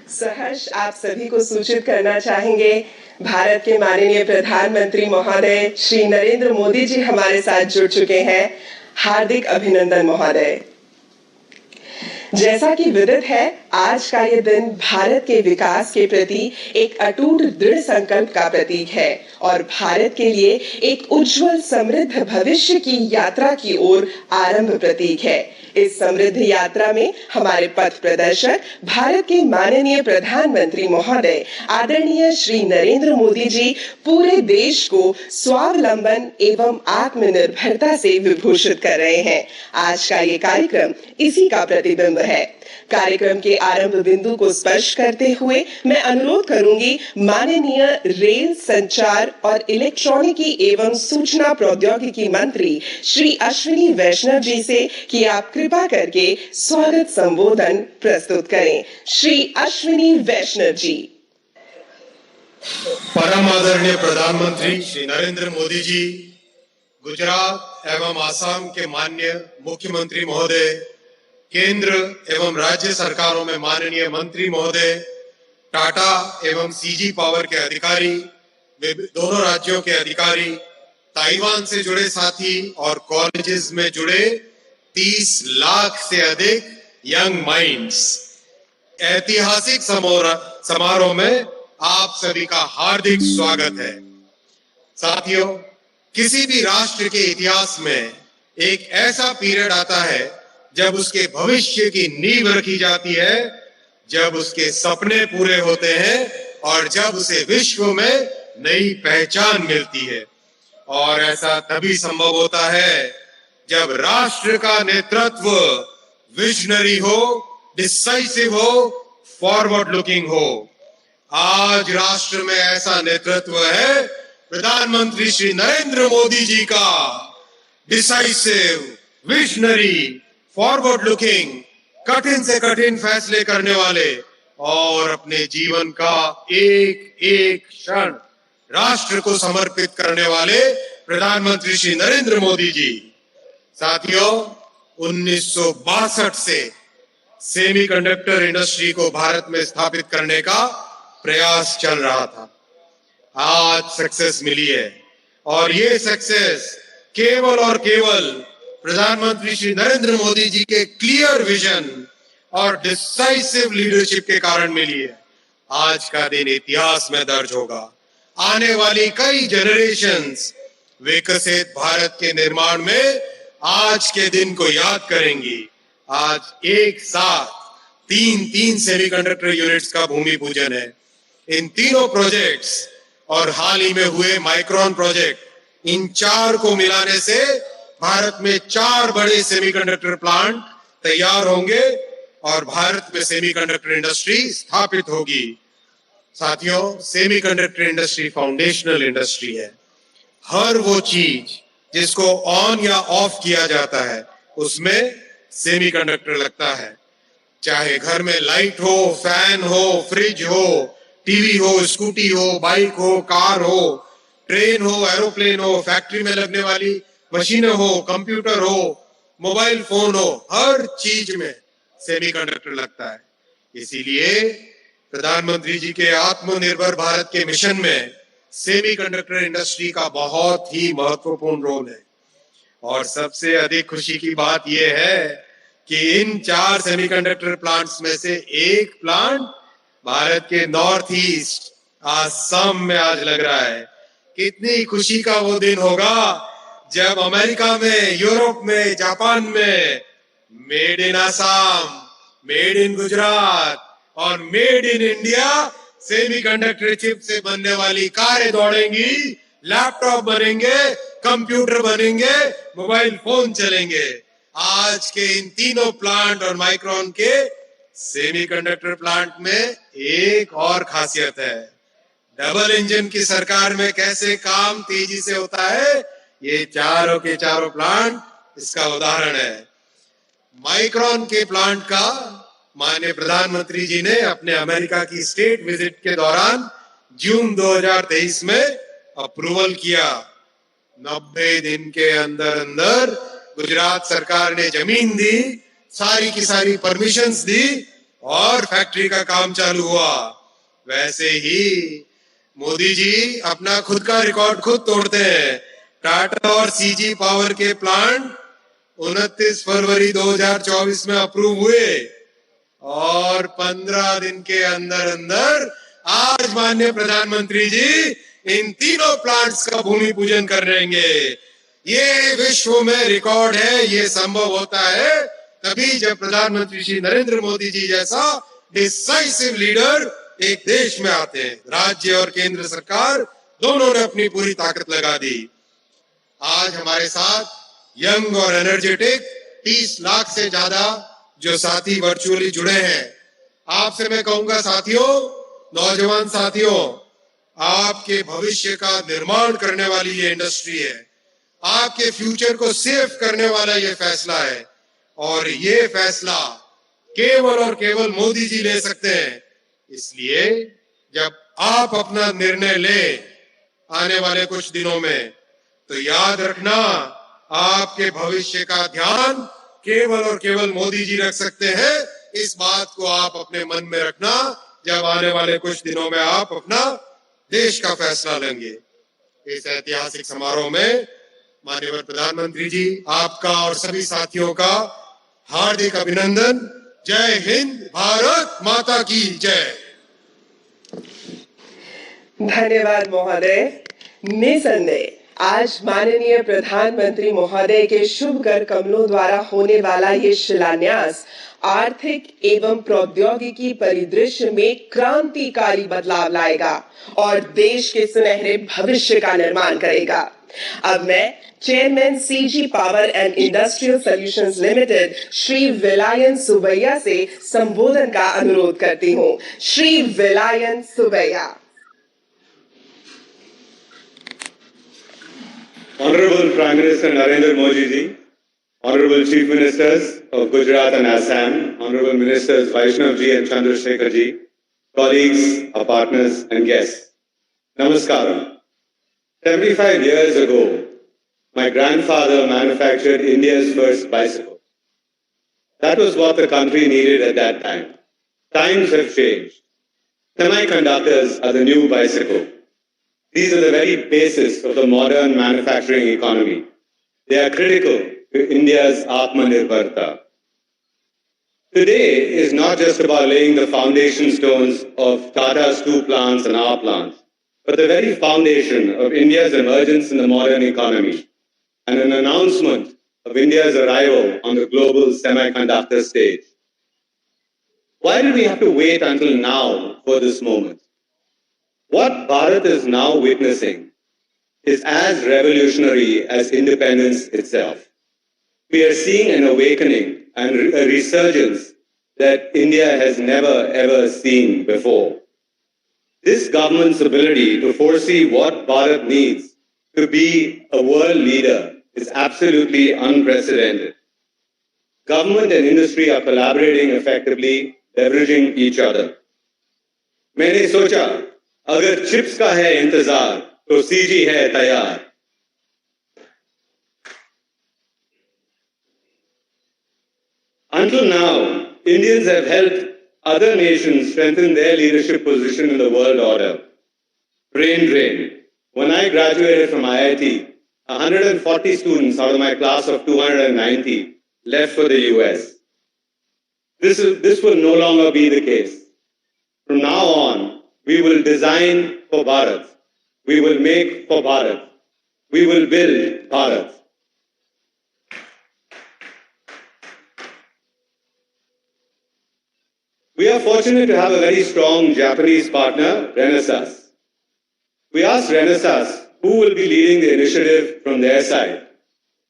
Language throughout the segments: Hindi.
सहर्ष आप सभी को सूचित करना चाहेंगे, भारत के माननीय प्रधानमंत्री महोदय श्री नरेंद्र मोदी जी हमारे साथ जुड़ चुके हैं। हार्दिक अभिनंदन महोदय। जैसा कि विदित है, आज का ये दिन भारत के विकास के प्रति एक अटूट दृढ़ संकल्प का प्रतीक है और भारत के लिए एक उज्जवल समृद्ध भविष्य की यात्रा की ओर आरंभ प्रतीक है। इस समृद्ध यात्रा में हमारे पथ प्रदर्शक भारत के माननीय प्रधानमंत्री महोदय आदरणीय श्री नरेंद्र मोदी जी पूरे देश को स्वावलंबन एवं आत्मनिर्भरता से विभूषित कर रहे हैं। आज का ये कार्यक्रम इसी का प्रतिबिंब है। कार्यक्रम के आरंभ बिंदु को स्पर्श करते हुए मैं अनुरोध करूंगी माननीय रेल संचार और इलेक्ट्रॉनिकी एवं सूचना प्रौद्योगिकी मंत्री श्री अश्विनी वैष्णव जी से कि आप कृपा करके स्वागत संबोधन प्रस्तुत करें। श्री अश्विनी वैष्णव जी। परम आदरणीय प्रधानमंत्री श्री नरेंद्र मोदी जी, गुजरात एवं आसाम के माननीय मुख्यमंत्री महोदय, केंद्र एवं राज्य सरकारों में माननीय मंत्री महोदय, टाटा एवं सीजी पावर के अधिकारी, दोनों राज्यों के अधिकारी, ताइवान से जुड़े साथी और कॉलेजेस में जुड़े 30 लाख से अधिक यंग माइंड्स, ऐतिहासिक समारोह में आप सभी का हार्दिक स्वागत है। साथियों, किसी भी राष्ट्र के इतिहास में एक ऐसा पीरियड आता है जब उसके भविष्य की नींव रखी जाती है, जब उसके सपने पूरे होते हैं और जब उसे विश्व में नई पहचान मिलती है। और ऐसा तभी संभव होता है जब राष्ट्र का नेतृत्व विजनरी हो, डिसाइसिव हो, फॉरवर्ड लुकिंग हो। आज राष्ट्र में ऐसा नेतृत्व है प्रधानमंत्री श्री नरेंद्र मोदी जी का। डिसाइसिव, विजनरी, फॉरवर्ड लुकिंग, कठिन से कठिन फैसले करने वाले और अपने जीवन का एक एक क्षण राष्ट्र को समर्पित करने वाले प्रधानमंत्री श्री नरेंद्र मोदी जी। साथियों, 1962 से सेमीकंडक्टर इंडस्ट्री को भारत में स्थापित करने का प्रयास चल रहा था। आज सक्सेस मिली है और ये सक्सेस केवल और केवल प्रधानमंत्री श्री नरेंद्र मोदी जी के क्लियर विजन और डिसाइसिव लीडरशिप के कारण मिली है। आज का दिन इतिहास में दर्ज होगा। आने वाली कई जनरेशंस विकसित भारत के निर्माण में आज के दिन को याद करेंगी। आज एक साथ तीन सेमीकंडक्टर यूनिट्स का भूमि पूजन है। इन तीनों प्रोजेक्ट्स और हाल ही में हुए माइक्रोन प्रोजेक्ट, इन चार को मिलाने से भारत में 4 बड़े सेमीकंडक्टर प्लांट तैयार होंगे और भारत में सेमीकंडक्टर इंडस्ट्री स्थापित होगी। साथियों, सेमीकंडक्टर इंडस्ट्री फाउंडेशनल इंडस्ट्री है। हर वो चीज जिसको ऑन या ऑफ किया जाता है उसमें सेमीकंडक्टर लगता है। चाहे घर में लाइट हो, फैन हो, फ्रिज हो, टीवी हो, स्कूटी हो, बाइक हो, कार हो, ट्रेन हो, एरोप्लेन हो, फैक्ट्री में लगने वाली मशीनें हो, कंप्यूटर हो, मोबाइल फोन हो, हर चीज में सेमीकंडक्टर लगता है। इसीलिए प्रधानमंत्री जी के आत्मनिर्भर भारत के मिशन में सेमीकंडक्टर इंडस्ट्री का बहुत ही महत्वपूर्ण रोल है। और सबसे अधिक खुशी की बात यह है कि इन 4 सेमीकंडक्टर प्लांट्स में से एक प्लांट भारत के नॉर्थ ईस्ट आसाम में आज लग रहा है। कितनी खुशी का वो दिन होगा जब अमेरिका में, यूरोप में, जापान में made in Assam, made in Gujarat और made in India semiconductor chip से बनने वाली कारें दौड़ेंगी, लैपटॉप बनेंगे, कंप्यूटर बनेंगे, मोबाइल फोन चलेंगे। आज के इन तीनों प्लांट और माइक्रोन के सेमीकंडक्टर प्लांट में एक और खासियत है। डबल इंजन की सरकार में कैसे काम तेजी से होता है, ये चारों के चारों प्लांट इसका उदाहरण है। माइक्रोन के प्लांट का माननीय प्रधानमंत्री जी ने अपने अमेरिका की स्टेट विजिट के दौरान जून 2023 में अप्रूवल किया। 90 दिन के अंदर अंदर गुजरात सरकार ने जमीन दी, सारी की सारी परमिशंस दी और फैक्ट्री का काम चालू हुआ। वैसे ही मोदी जी अपना खुद का रिकॉर्ड खुद तोड़ते हैं। टाटा और सीजी पावर के प्लांट 29 फरवरी 2024 में अप्रूव हुए और 15 दिन के अंदर अंदर आज माननीय प्रधानमंत्री जी इन तीनों प्लांट्स का भूमि पूजन कर रहेंगे। ये विश्व में रिकॉर्ड है। ये संभव होता है तभी जब प्रधानमंत्री श्री नरेंद्र मोदी जी जैसा डिसाइसिव लीडर एक देश में आते हैं। राज्य और केंद्र सरकार दोनों ने अपनी पूरी ताकत लगा दी। आज हमारे साथ यंग और एनर्जेटिक 30 लाख से ज्यादा जो साथी वर्चुअली जुड़े हैं। आपसे मैं कहूंगा साथियों, नौजवान साथियों, आपके भविष्य का निर्माण करने वाली ये इंडस्ट्री है। आपके फ्यूचर को सेव करने वाला ये फैसला है और ये फैसला केवल और केवल मोदी जी ले सकते हैं। इसलिए जब आप अपना निर्णय ले आने वाले कुछ दिनों में, तो याद रखना आपके भविष्य का ध्यान केवल और केवल मोदी जी रख सकते हैं। इस बात को आप अपने मन में रखना जब आने वाले कुछ दिनों में आप अपना देश का फैसला लेंगे। इस ऐतिहासिक समारोह में माननीय प्रधानमंत्री जी, आपका और सभी साथियों का हार्दिक अभिनंदन। जय हिंद, भारत माता की जय। धन्यवाद महोदय। निसंदेह आज माननीय प्रधानमंत्री महोदय के शुभ कर कमलों द्वारा होने वाला ये शिलान्यास आर्थिक एवं प्रौद्योगिकी परिदृश्य में क्रांतिकारी बदलाव लाएगा और देश के सुनहरे भविष्य का निर्माण करेगा। अब मैं chairman CG power and industrial solutions limited Shri Vellayan Subbiah से संबोधन का अनुरोध करती हूँ। Shri Vellayan Subbaiah. Honorable Prime Minister Narendra Modi ji, Honorable Chief Ministers of Gujarat and Assam, Honorable Ministers Vaishnav ji and Chandrasekhar ji, colleagues, our partners and guests, Namaskaram. 75 years ago, my grandfather manufactured India's first bicycle. That was what the country needed at that time. Times have changed. Semiconductors are the new bicycle. These are the very basis of the modern manufacturing economy. They are critical to India's Atmanirbharta. Today is not just about laying the foundation stones of Tata's 2 plants and our plants, but the very foundation of India's emergence in the modern economy and an announcement of India's arrival on the global semiconductor stage. Why did we have to wait until now for this moment? What Bharat is now witnessing is as revolutionary as independence itself. We are seeing an awakening and a resurgence that India has never ever seen before. This government's ability to foresee what Bharat needs to be a world leader is absolutely unprecedented. Government and industry are collaborating effectively, leveraging each other. मैंने सोचा अगर चिप्स का है इंतजार तो सीजी है तैयार। Until now, Indians have helped other nations strengthen their leadership position in the world order. Brain drain. When I graduated from IIT, 140 students out of my class of 290 left for the US. This will no longer be the case. From now on, we will design for Bharat. We will make for Bharat. We will build Bharat. We are fortunate to have a very strong Japanese partner, Renesas. We asked Renesas who will be leading the initiative from their side.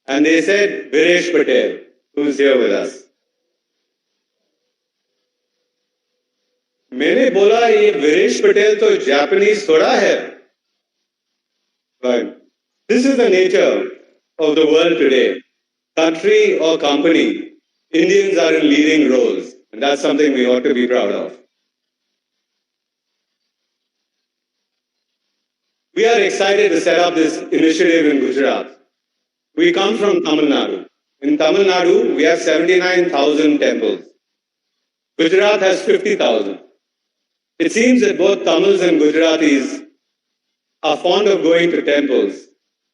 And they said Viresh Patel, who is here with us. मैंने बोला ये वीरेश पटेल तो जापानीज थोड़ा है। But this is the nature of the world today. Country or company, Indians are in leading roles, and that's something we ought to be proud of. We are excited to set up this initiative in Gujarat. We come from Tamil Nadu. In Tamil Nadu, we have 79,000 temples. Gujarat has 50,000. It seems that both Tamils and Gujaratis are fond of going to temples.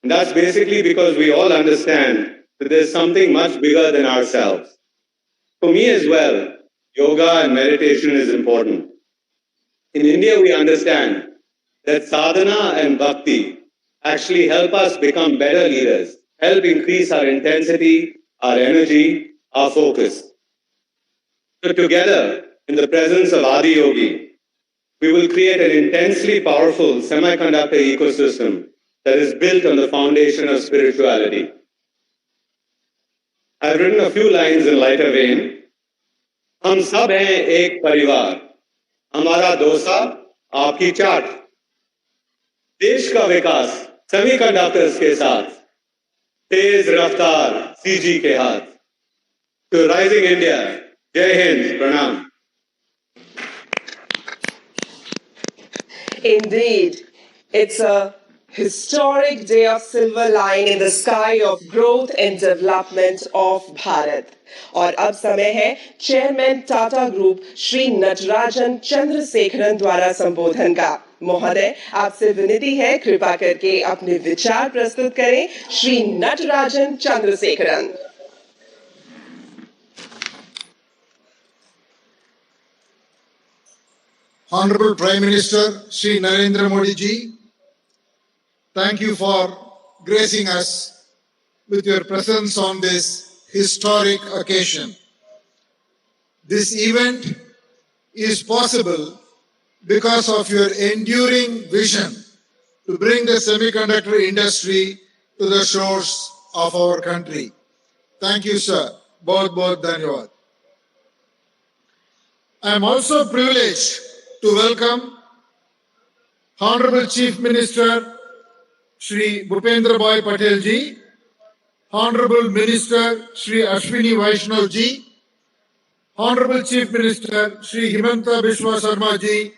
And that's basically because we all understand that there's something much bigger than ourselves. For me as well, yoga and meditation is important. In India, we understand that sadhana and bhakti actually help us become better leaders, help increase our intensity, our energy, our focus. So together, in the presence of Adi Yogi, we will create an intensely powerful semiconductor ecosystem that is built on the foundation of spirituality. I've written a few lines in lighter vein. हम सब हैं एक परिवार, हमारा डोसा आपकी चाट, देश का विकास सेमीकंडक्टर्स के साथ, तेज रफ्तार सीजी के हाथ. To Rising India, Jai Hind, Pranam. Indeed, it's a historic day of silver line in the sky of growth and development of Bharat. और अब समय है चेयरमैन टाटा ग्रुप श्री नटराजन चंद्रशेखरन द्वारा संबोधन का. महोदय, आपसे विनती है कृपा करके अपने विचार प्रस्तुत करें. Shri Natarajan Chandrasekaran. Honorable Prime Minister Shri Narendra Modi ji, thank you for gracing us with your presence on this historic occasion. This event is possible because of your enduring vision to bring the semiconductor industry to the shores of our country. Thank you, sir. Bahut dhanyawad. I am also privileged to welcome Honorable Chief Minister Shri Bhupendra Bhai Patel ji, Honorable Minister Shri Ashwini Vaishnav ji, Honorable Chief Minister Shri Himanta Biswa Sarma ji,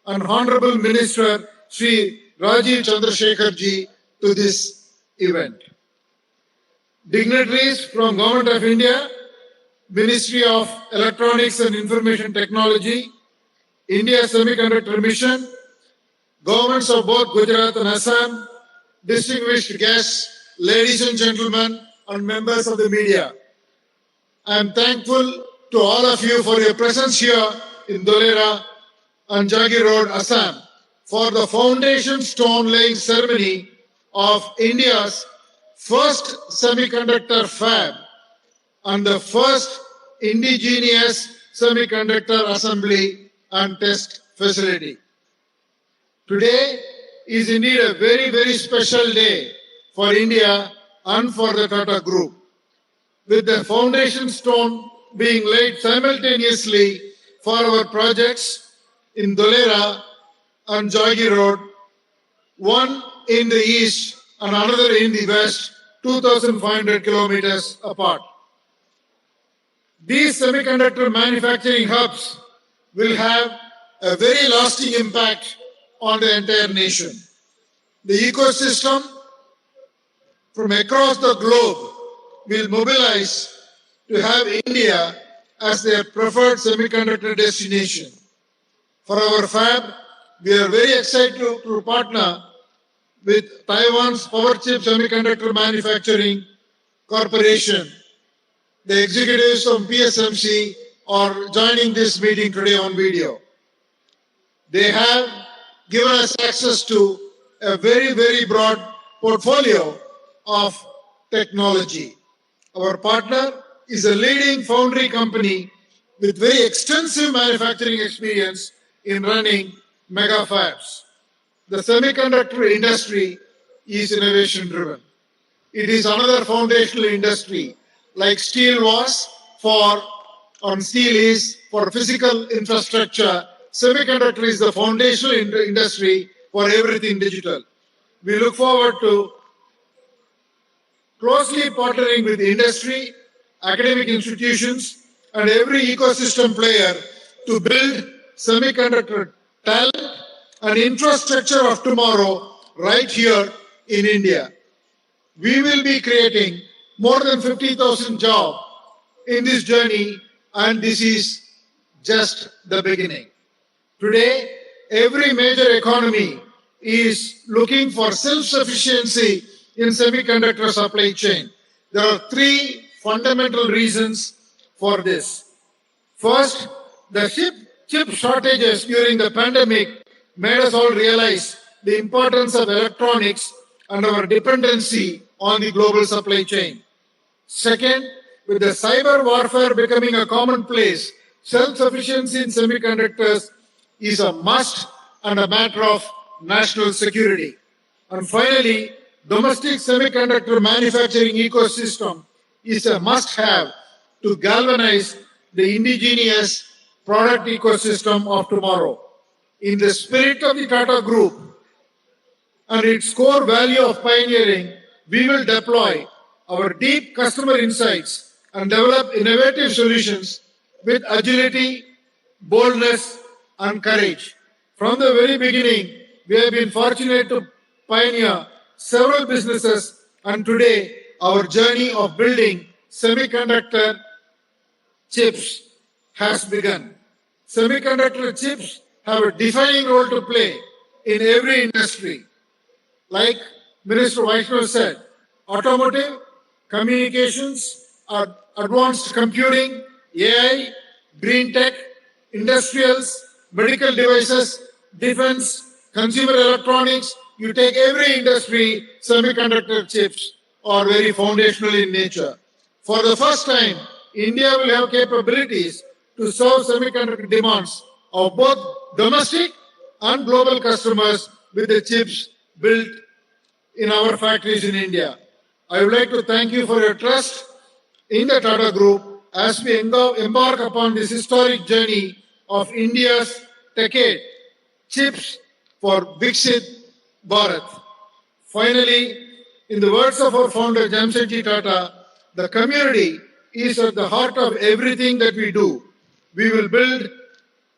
and Honorable Minister Shri Rajiv Chandrasekhar ji to this event. Dignitaries from Government of India, Ministry of Electronics and Information Technology, India Semiconductor Mission, governments of both Gujarat and Assam, distinguished guests, ladies and gentlemen, and members of the media. I am thankful to all of you for your presence here in Dholera and Jagi Road, Assam, for the foundation stone laying ceremony of India's first semiconductor fab and the first indigenous semiconductor assembly and test facility. Today is indeed a very, very special day for India and for the Tata Group, with the foundation stone being laid simultaneously for our projects in Dholera and Jagi Road, one in the east and another in the west, 2,500 kilometers apart. These semiconductor manufacturing hubs will have a very lasting impact on the entire nation. The ecosystem from across the globe will mobilize to have India as their preferred semiconductor destination. For our fab, we are very excited to partner with Taiwan's Power Chip Semiconductor Manufacturing Corporation. The executives from PSMC are joining this meeting today on video. They have given us access to a very, very broad portfolio of technology. Our partner is a leading foundry company with very extensive manufacturing experience in running mega fabs. The semiconductor industry is innovation driven. It is another foundational industry, like steel was for, steel is for physical infrastructure. Semiconductor is the foundational industry for everything digital. We look forward to closely partnering with industry, academic institutions, and every ecosystem player to build semiconductor talent and infrastructure of tomorrow right here in India. We will be creating more than 50,000 jobs in this journey, and this is just the beginning. Today, every major economy is looking for self-sufficiency in semiconductor supply chain. There are three fundamental reasons for this. First, the chip shortages during the pandemic made us all realize the importance of electronics and our dependency on the global supply chain. Second, with the cyber warfare becoming a commonplace, self-sufficiency in semiconductors is a must and a matter of national security. And finally, domestic semiconductor manufacturing ecosystem is a must-have to galvanize the indigenous product ecosystem of tomorrow. In the spirit of the Tata Group and its core value of pioneering, we will deploy our deep customer insights and develop innovative solutions with agility, boldness, and courage. From the very beginning, we have been fortunate to pioneer several businesses, and today our journey of building semiconductor chips has begun. Semiconductor chips have a defining role to play in every industry. Like Minister Vaishnav said, automotive, communications, advanced computing, AI, green tech, industrials, medical devices, defense, consumer electronics, you take every industry, semiconductor chips are very foundational in nature. For the first time, India will have capabilities to serve semiconductor demands of both domestic and global customers with the chips built in our factories in India. I would like to thank you for your trust in the Tata Group as we embark upon this historic journey of India's decade, Chips for Viksit Bharat. Finally, in the words of our founder Jamsetji Tata, the community is at the heart of everything that we do. We will build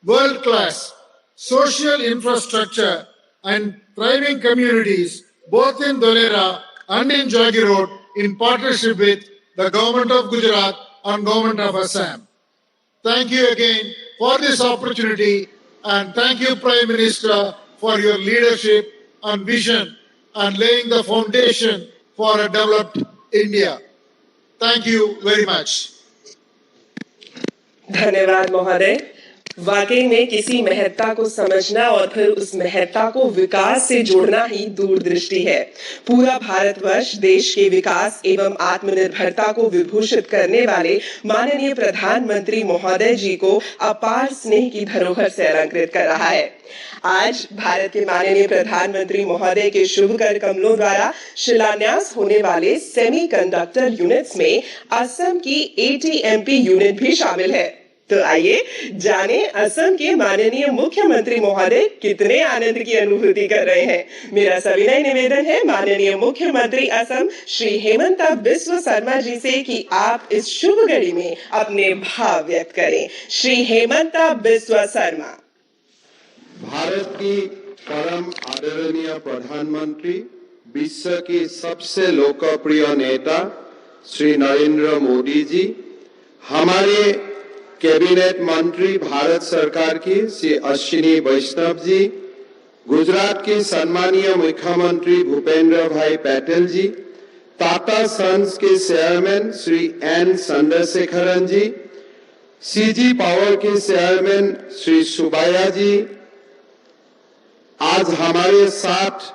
world-class social infrastructure and thriving communities both in Dholera and in Jagi Road in partnership with the Government of Gujarat and Government of Assam. Thank you again for this opportunity, and thank you, Prime Minister, for your leadership and vision and laying the foundation for a developed India. Thank you very much. धन्यवाद महोदय। वाकई में किसी महत्ता को समझना और फिर उस महत्ता को विकास से जोड़ना ही दूरदृष्टि है। पूरा भारतवर्ष देश के विकास एवं आत्मनिर्भरता को विभूषित करने वाले माननीय प्रधानमंत्री महोदय जी को अपार स्नेह की धरोहर से अलंकृत कर रहा है। आज भारत के माननीय प्रधानमंत्री महोदय के शुभ कर कमलों द्वारा शिलान्यास होने वाले सेमीकंडक्टर यूनिट्स में असम की ATMP यूनिट भी शामिल है। तो आइए जाने असम के माननीय मुख्यमंत्री महोदय कितने आनंद की अनुभूति कर रहे हैं। मेरा सविनय निवेदन है माननीय मुख्यमंत्री असम श्री हेमंता बिस्वा शर्मा जी से कि आप इस शुभ घड़ी में अपने भाव व्यक्त करें। श्री हेमंता बिस्वा शर्मा। भारत की परम आदरणीय प्रधानमंत्री, विश्व के सबसे लोकप्रिय नेता श्री नरेंद्र मोदी जी, हमारे कैबिनेट मंत्री भारत सरकार की श्री अश्विनी वैष्णव जी, गुजरात के सम्मानीय मुख्यमंत्री भूपेंद्र भाई पटेल जी, टाटा सन्स के चेयरमैन श्री एन चंद्रशेखरन जी, CG पावर के चेयरमैन श्री सुबाया जी, आज हमारे साथ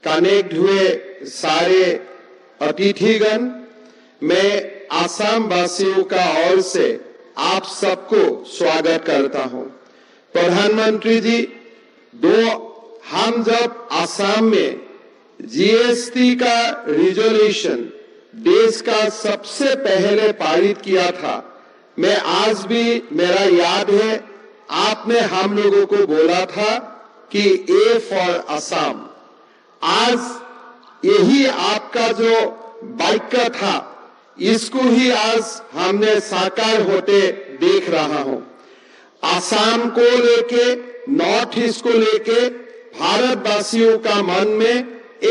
कनेक्ट हुए सारे अतिथिगण, मैं आसाम वासियों का ओर से आप सबको स्वागत करता हूं। प्रधानमंत्री जी, हम जब आसाम में GST का रिजोल्यूशन देश का सबसे पहले पारित किया था, मैं आज भी मेरा याद है आपने हम लोगों को बोला था कि A फॉर असम। आज यही आपका जो वाक्य था, इसको ही आज हमने साकार होते देख रहा हूं। असम को लेके, नॉर्थ ईस्ट को लेके भारतवासियों का मन में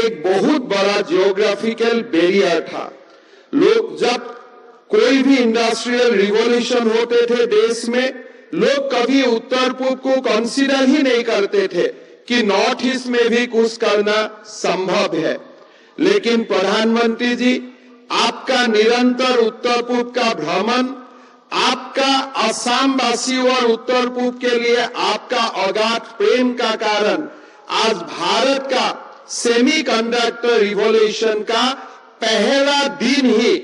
एक बहुत बड़ा जियोग्राफिकल बैरियर था। लोग जब कोई भी इंडस्ट्रियल रिवॉल्यूशन होते थे देश में, लोग कभी उत्तर पूर्व को कंसीडर ही नहीं करते थे कि नॉर्थ ईस्ट में भी कुछ करना संभव है। लेकिन प्रधानमंत्री जी, आपका निरंतर उत्तर पूर्व का भ्रमण, आपका असम वासियों और उत्तर पूर्व के लिए आपका अगाध प्रेम का कारण आज भारत का सेमीकंडक्टर रिवॉल्यूशन का पहला दिन ही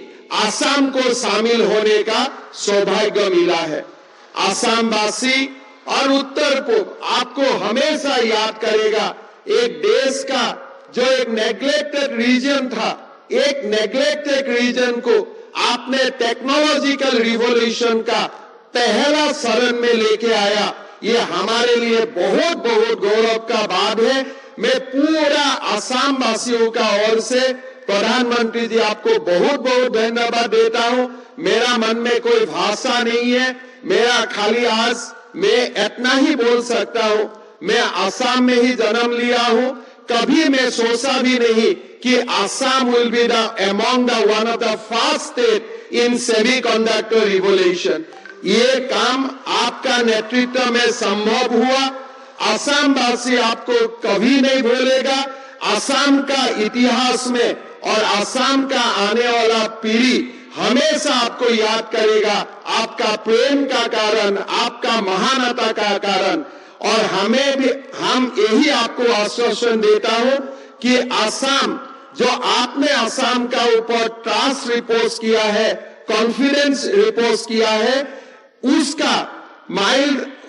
असम को शामिल होने का सौभाग्य मिला है। असम वासी और उत्तर पूर्व आपको हमेशा याद करेगा, एक देश का जो एक नेग्लेक्टेड रीजन था, एक नेग्लेक्टेड रीजन को आपने टेक्नोलॉजिकल रिवॉल्यूशन का पहला चरण में लेके आया। ये हमारे लिए बहुत बहुत गौरव का बात है। मैं पूरा असम वासियों का ओर से प्रधानमंत्री जी आपको बहुत बहुत धन्यवाद देता हूं। मेरा मन में कोई भाषा नहीं है, मेरा खाली आज मैं इतना ही बोल सकता हूं। मैं असम में ही जन्म लिया हूं, कभी मैं सोचा भी नहीं कि Assam will be the among the one of the first state in semiconductor revolution. ये काम आपका नेतृत्व में संभव हुआ। असम वासी आपको कभी नहीं भूलेगा। असम का इतिहास में और असम का आने वाला पीढ़ी हमेशा आपको याद करेगा, आपका प्रेम का कारण, आपका महानता का कारण। और हमें भी, हम यही आपको आश्वासन देता हूं कि असम, जो आपने असम का ऊपर ट्रस्ट रिपोर्ट किया है, कॉन्फिडेंस रिपोर्ट किया है,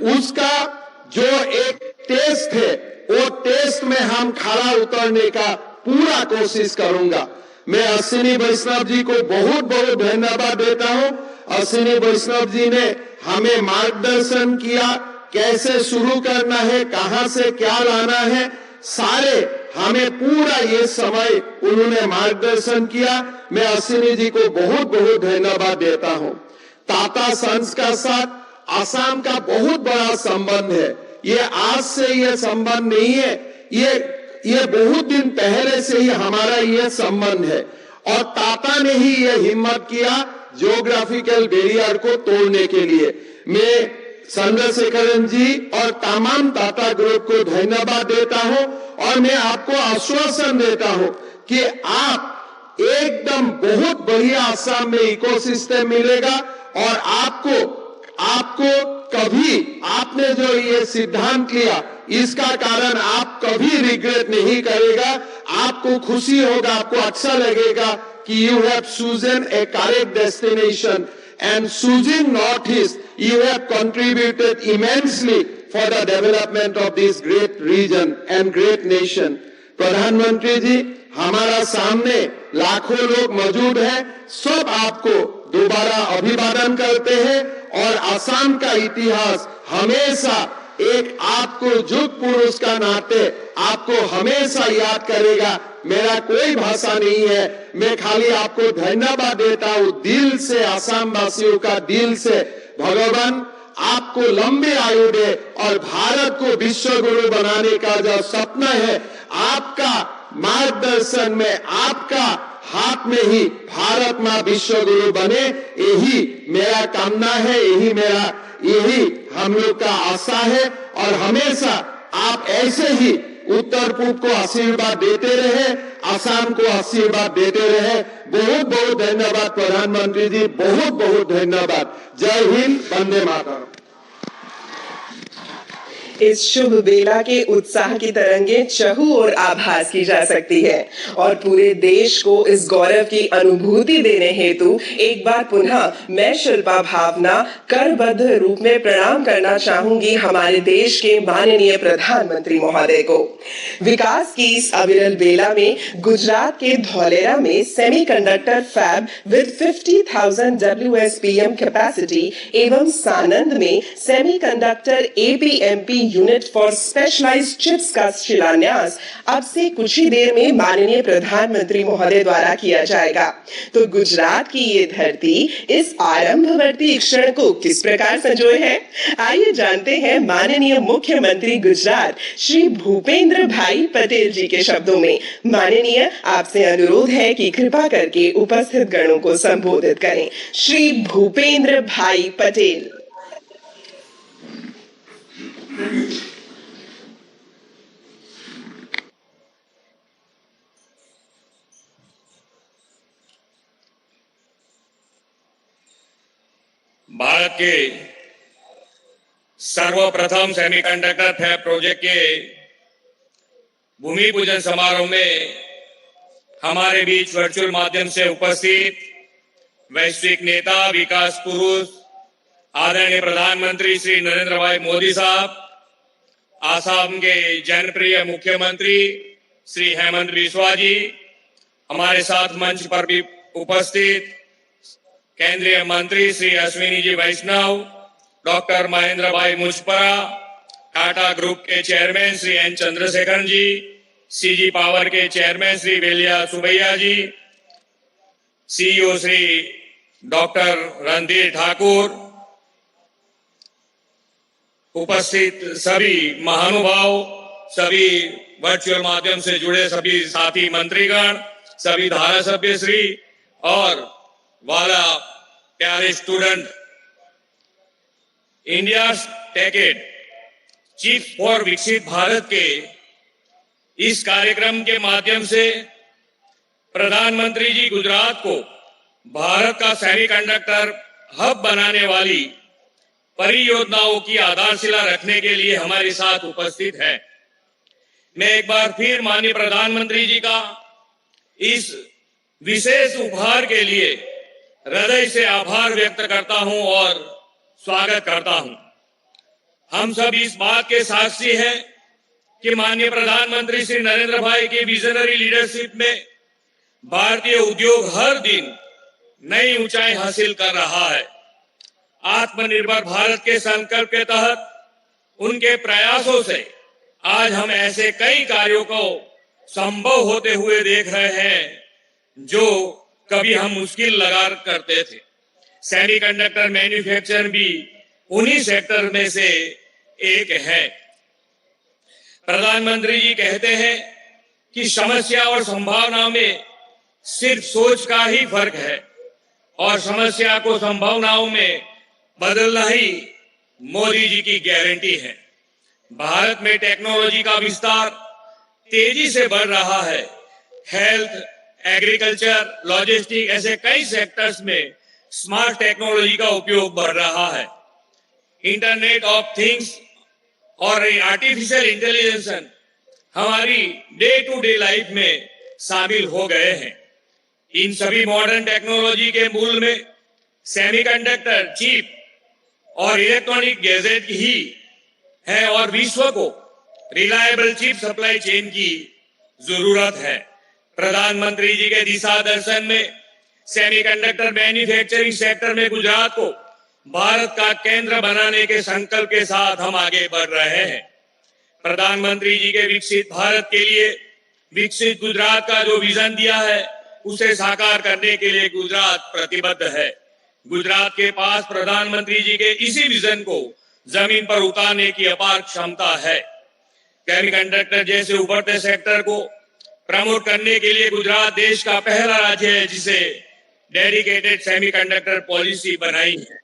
उसका जो एक टेस्ट है, वो टेस्ट में हम खरा उतरने का पूरा कोशिश करूंगा। मैं अश्विनी वैष्णव जी को बहुत बहुत धन्यवाद देता हूं। अश्विनी वैष्णव जी ने हमें मार्गदर्शन किया, कैसे शुरू करना है, कहां से क्या लाना है, सारे हमें पूरा ये समय उन्होंने मार्गदर्शन किया। मैं अश्विनी जी को बहुत बहुत धन्यवाद देता हूं। टाटा सन्स का साथ असम का बहुत बड़ा संबंध है। ये आज से ये संबंध नहीं है, ये बहुत दिन पहले से ही हमारा ये संबंध है। और टाटा ने ही ये हिम्मत किया ज्योग्राफिकल बैरियर को तोड़ने के लिए। मैं चंद्रशेखरन जी और तमाम टाटा ग्रुप को धन्यवाद देता हूं। और मैं आपको आश्वासन देता हूं कि आप एकदम बहुत बढ़िया असम में इकोसिस्टम मिलेगा। और आपको कभी, आपने जो ये सिद्धांत लिया, इसका कारण आप कभी रिग्रेट नहीं करेगा। आपको खुशी होगा, आपको अच्छा लगेगा कि you have chosen A correct destination and choosing north east, you have contributed immensely for the development of this great region and great nation. प्रधानमंत्री जी, हमारा सामने लाखों लोग मौजूद हैं, सब आपको दोबारा अभिवादन करते हैं। और असम का इतिहास हमेशा एक आपको युग पुरुष का नाते आपको हमेशा याद करेगा। मेरा कोई भाषा नहीं है, मैं खाली आपको धन्यवाद देता हूं दिल से, असम वासियों का दिल से। भगवान आपको लंबी आयु दे और भारत को विश्व गुरु बनाने का जो सपना है, आपका मार्गदर्शन में, आपका हाथ में ही भारत मां विश्व गुरु बने, यही मेरा कामना है, यही हम लोग का आशा है। और हमेशा आप ऐसे ही उत्तर पूर्व को आशीर्वाद देते रहे, असम को आशीर्वाद देते रहे। बहुत बहुत धन्यवाद प्रधानमंत्री जी, बहुत बहुत धन्यवाद। जय हिंद, वंदे मातरम। इस शुभ बेला के उत्साह की तरंगे चहु और आभास की जा सकती है। और पूरे देश को इस गौरव की अनुभूति देने हेतु एक बार पुनः मैं शिल्पा भावना करबद्ध रूप में प्रणाम करना चाहूंगी हमारे देश के माननीय प्रधानमंत्री महोदय को। विकास की इस अविरल बेला में गुजरात के धौलेरा में semiconductor fab with 50,000 WSPM capacity एवं सानंद में semiconductor APMP unit for specialised chips का शिलान्यास अब से कुछ ही देर में माननीय प्रधानमंत्री महोदय द्वारा किया जाएगा। तो गुजरात की ये धरती इस आरंभवर्ती क्षण को किस प्रकार संजोए है, आइए जानते हैं माननीय मुख्यमंत्री गुजरात श्री भूपेंद्र भाई पटेल जी के शब्दों में। माननीय, आपसे अनुरोध है कि कृपा करके उपस्थित गणों को संबोधित करें। श्री भूपेंद्र भाई पटेल। के सर्वप्रथम सेमीकंडक्टर फैब प्रोजेक्ट के भूमि पूजन समारोह में हमारे बीच वर्चुअल माध्यम से उपस्थित वैश्विक नेता, विकास पुरुष, आदरणीय प्रधानमंत्री श्री नरेंद्र भाई मोदी साहब, आसाम के जनप्रिय मुख्यमंत्री श्री हेमंत बिस्वा जी, हमारे साथ मंच पर भी उपस्थित केंद्रीय मंत्री श्री अश्विनी जी वैष्णव, डॉक्टर महेंद्र भाई मुजपरा, टाटा ग्रुप के चेयरमैन श्री एन चंद्रशेखरन जी, सीजी पावर के चेयरमैन श्री वेलिया सुबैया जी, सीईओ श्री डॉक्टर रणधीर ठाकुर, उपस्थित सभी महानुभाव, सभी वर्चुअल माध्यम से जुड़े सभी साथी मंत्रीगण, सभी धारा सभ्य श्री और वाला प्यारे स्टूडेंट, इंडिया टेकेड चीफ फॉर विकसित भारत के इस कार्यक्रम के माध्यम से प्रधानमंत्री जी गुजरात को भारत का सेमीकंडक्टर हब बनाने वाली परियोजनाओं की आधारशिला रखने के लिए हमारे साथ उपस्थित है। मैं एक बार फिर माननीय प्रधानमंत्री जी का इस विशेष उपहार के लिए हृदय से आभार व्यक्त करता हूं और स्वागत करता हूं। हम सब इस बात के साक्षी हैं कि माननीय प्रधानमंत्री श्री नरेंद्र भाई की विजनरी लीडरशिप में भारतीय उद्योग हर दिन नई ऊंचाई हासिल कर रहा है। आत्मनिर्भर भारत के संकल्प के तहत उनके प्रयासों से आज हम ऐसे कई कार्यों को संभव होते हुए देख रहे हैं जो कभी हम मुश्किल लगा करते थे। सेमीकंडक्टर मैन्युफैक्चर भी उन्हीं सेक्टर में से एक है। प्रधानमंत्री जी कहते हैं कि समस्या और संभावना में सिर्फ सोच का ही फर्क है और समस्या को संभावनाओं में बदलना ही मोदी जी की गारंटी है। भारत में टेक्नोलॉजी का विस्तार तेजी से बढ़ रहा है। हेल्थ, एग्रीकल्चर, लॉजिस्टिक ऐसे कई सेक्टर्स में स्मार्ट टेक्नोलॉजी का उपयोग बढ़ रहा है। इंटरनेट ऑफ थिंग्स और आर्टिफिशियल इंटेलिजेंस हमारी डे टू डे लाइफ में शामिल हो गए हैं। इन सभी मॉडर्न टेक्नोलॉजी के मूल में सेमीकंडक्टर चिप और इलेक्ट्रॉनिक गैजेट ही है और विश्व को रिलायबल चिप सप्लाई चेन की जरूरत है। प्रधानमंत्री जी के दिशा दर्शन में सेमीकंडक्टर मैन्युफैक्चरिंग सेक्टर में गुजरात को भारत का केंद्र बनाने के संकल्प के साथ हम आगे बढ़ रहे हैं। प्रधानमंत्री जी के विकसित भारत के लिए विकसित गुजरात का जो विजन दिया है उसे साकार करने के लिए गुजरात प्रतिबद्ध है। गुजरात के पास प्रधानमंत्री जी के इसी विजन को जमीन पर उतारने की अपार क्षमता है। सेमीकंडक्टर जैसे उभरते सेक्टर को प्रमोट करने के लिए गुजरात देश का पहला राज्य है जिसे डेडिकेटेड सेमीकंडक्टर पॉलिसी बनाई है।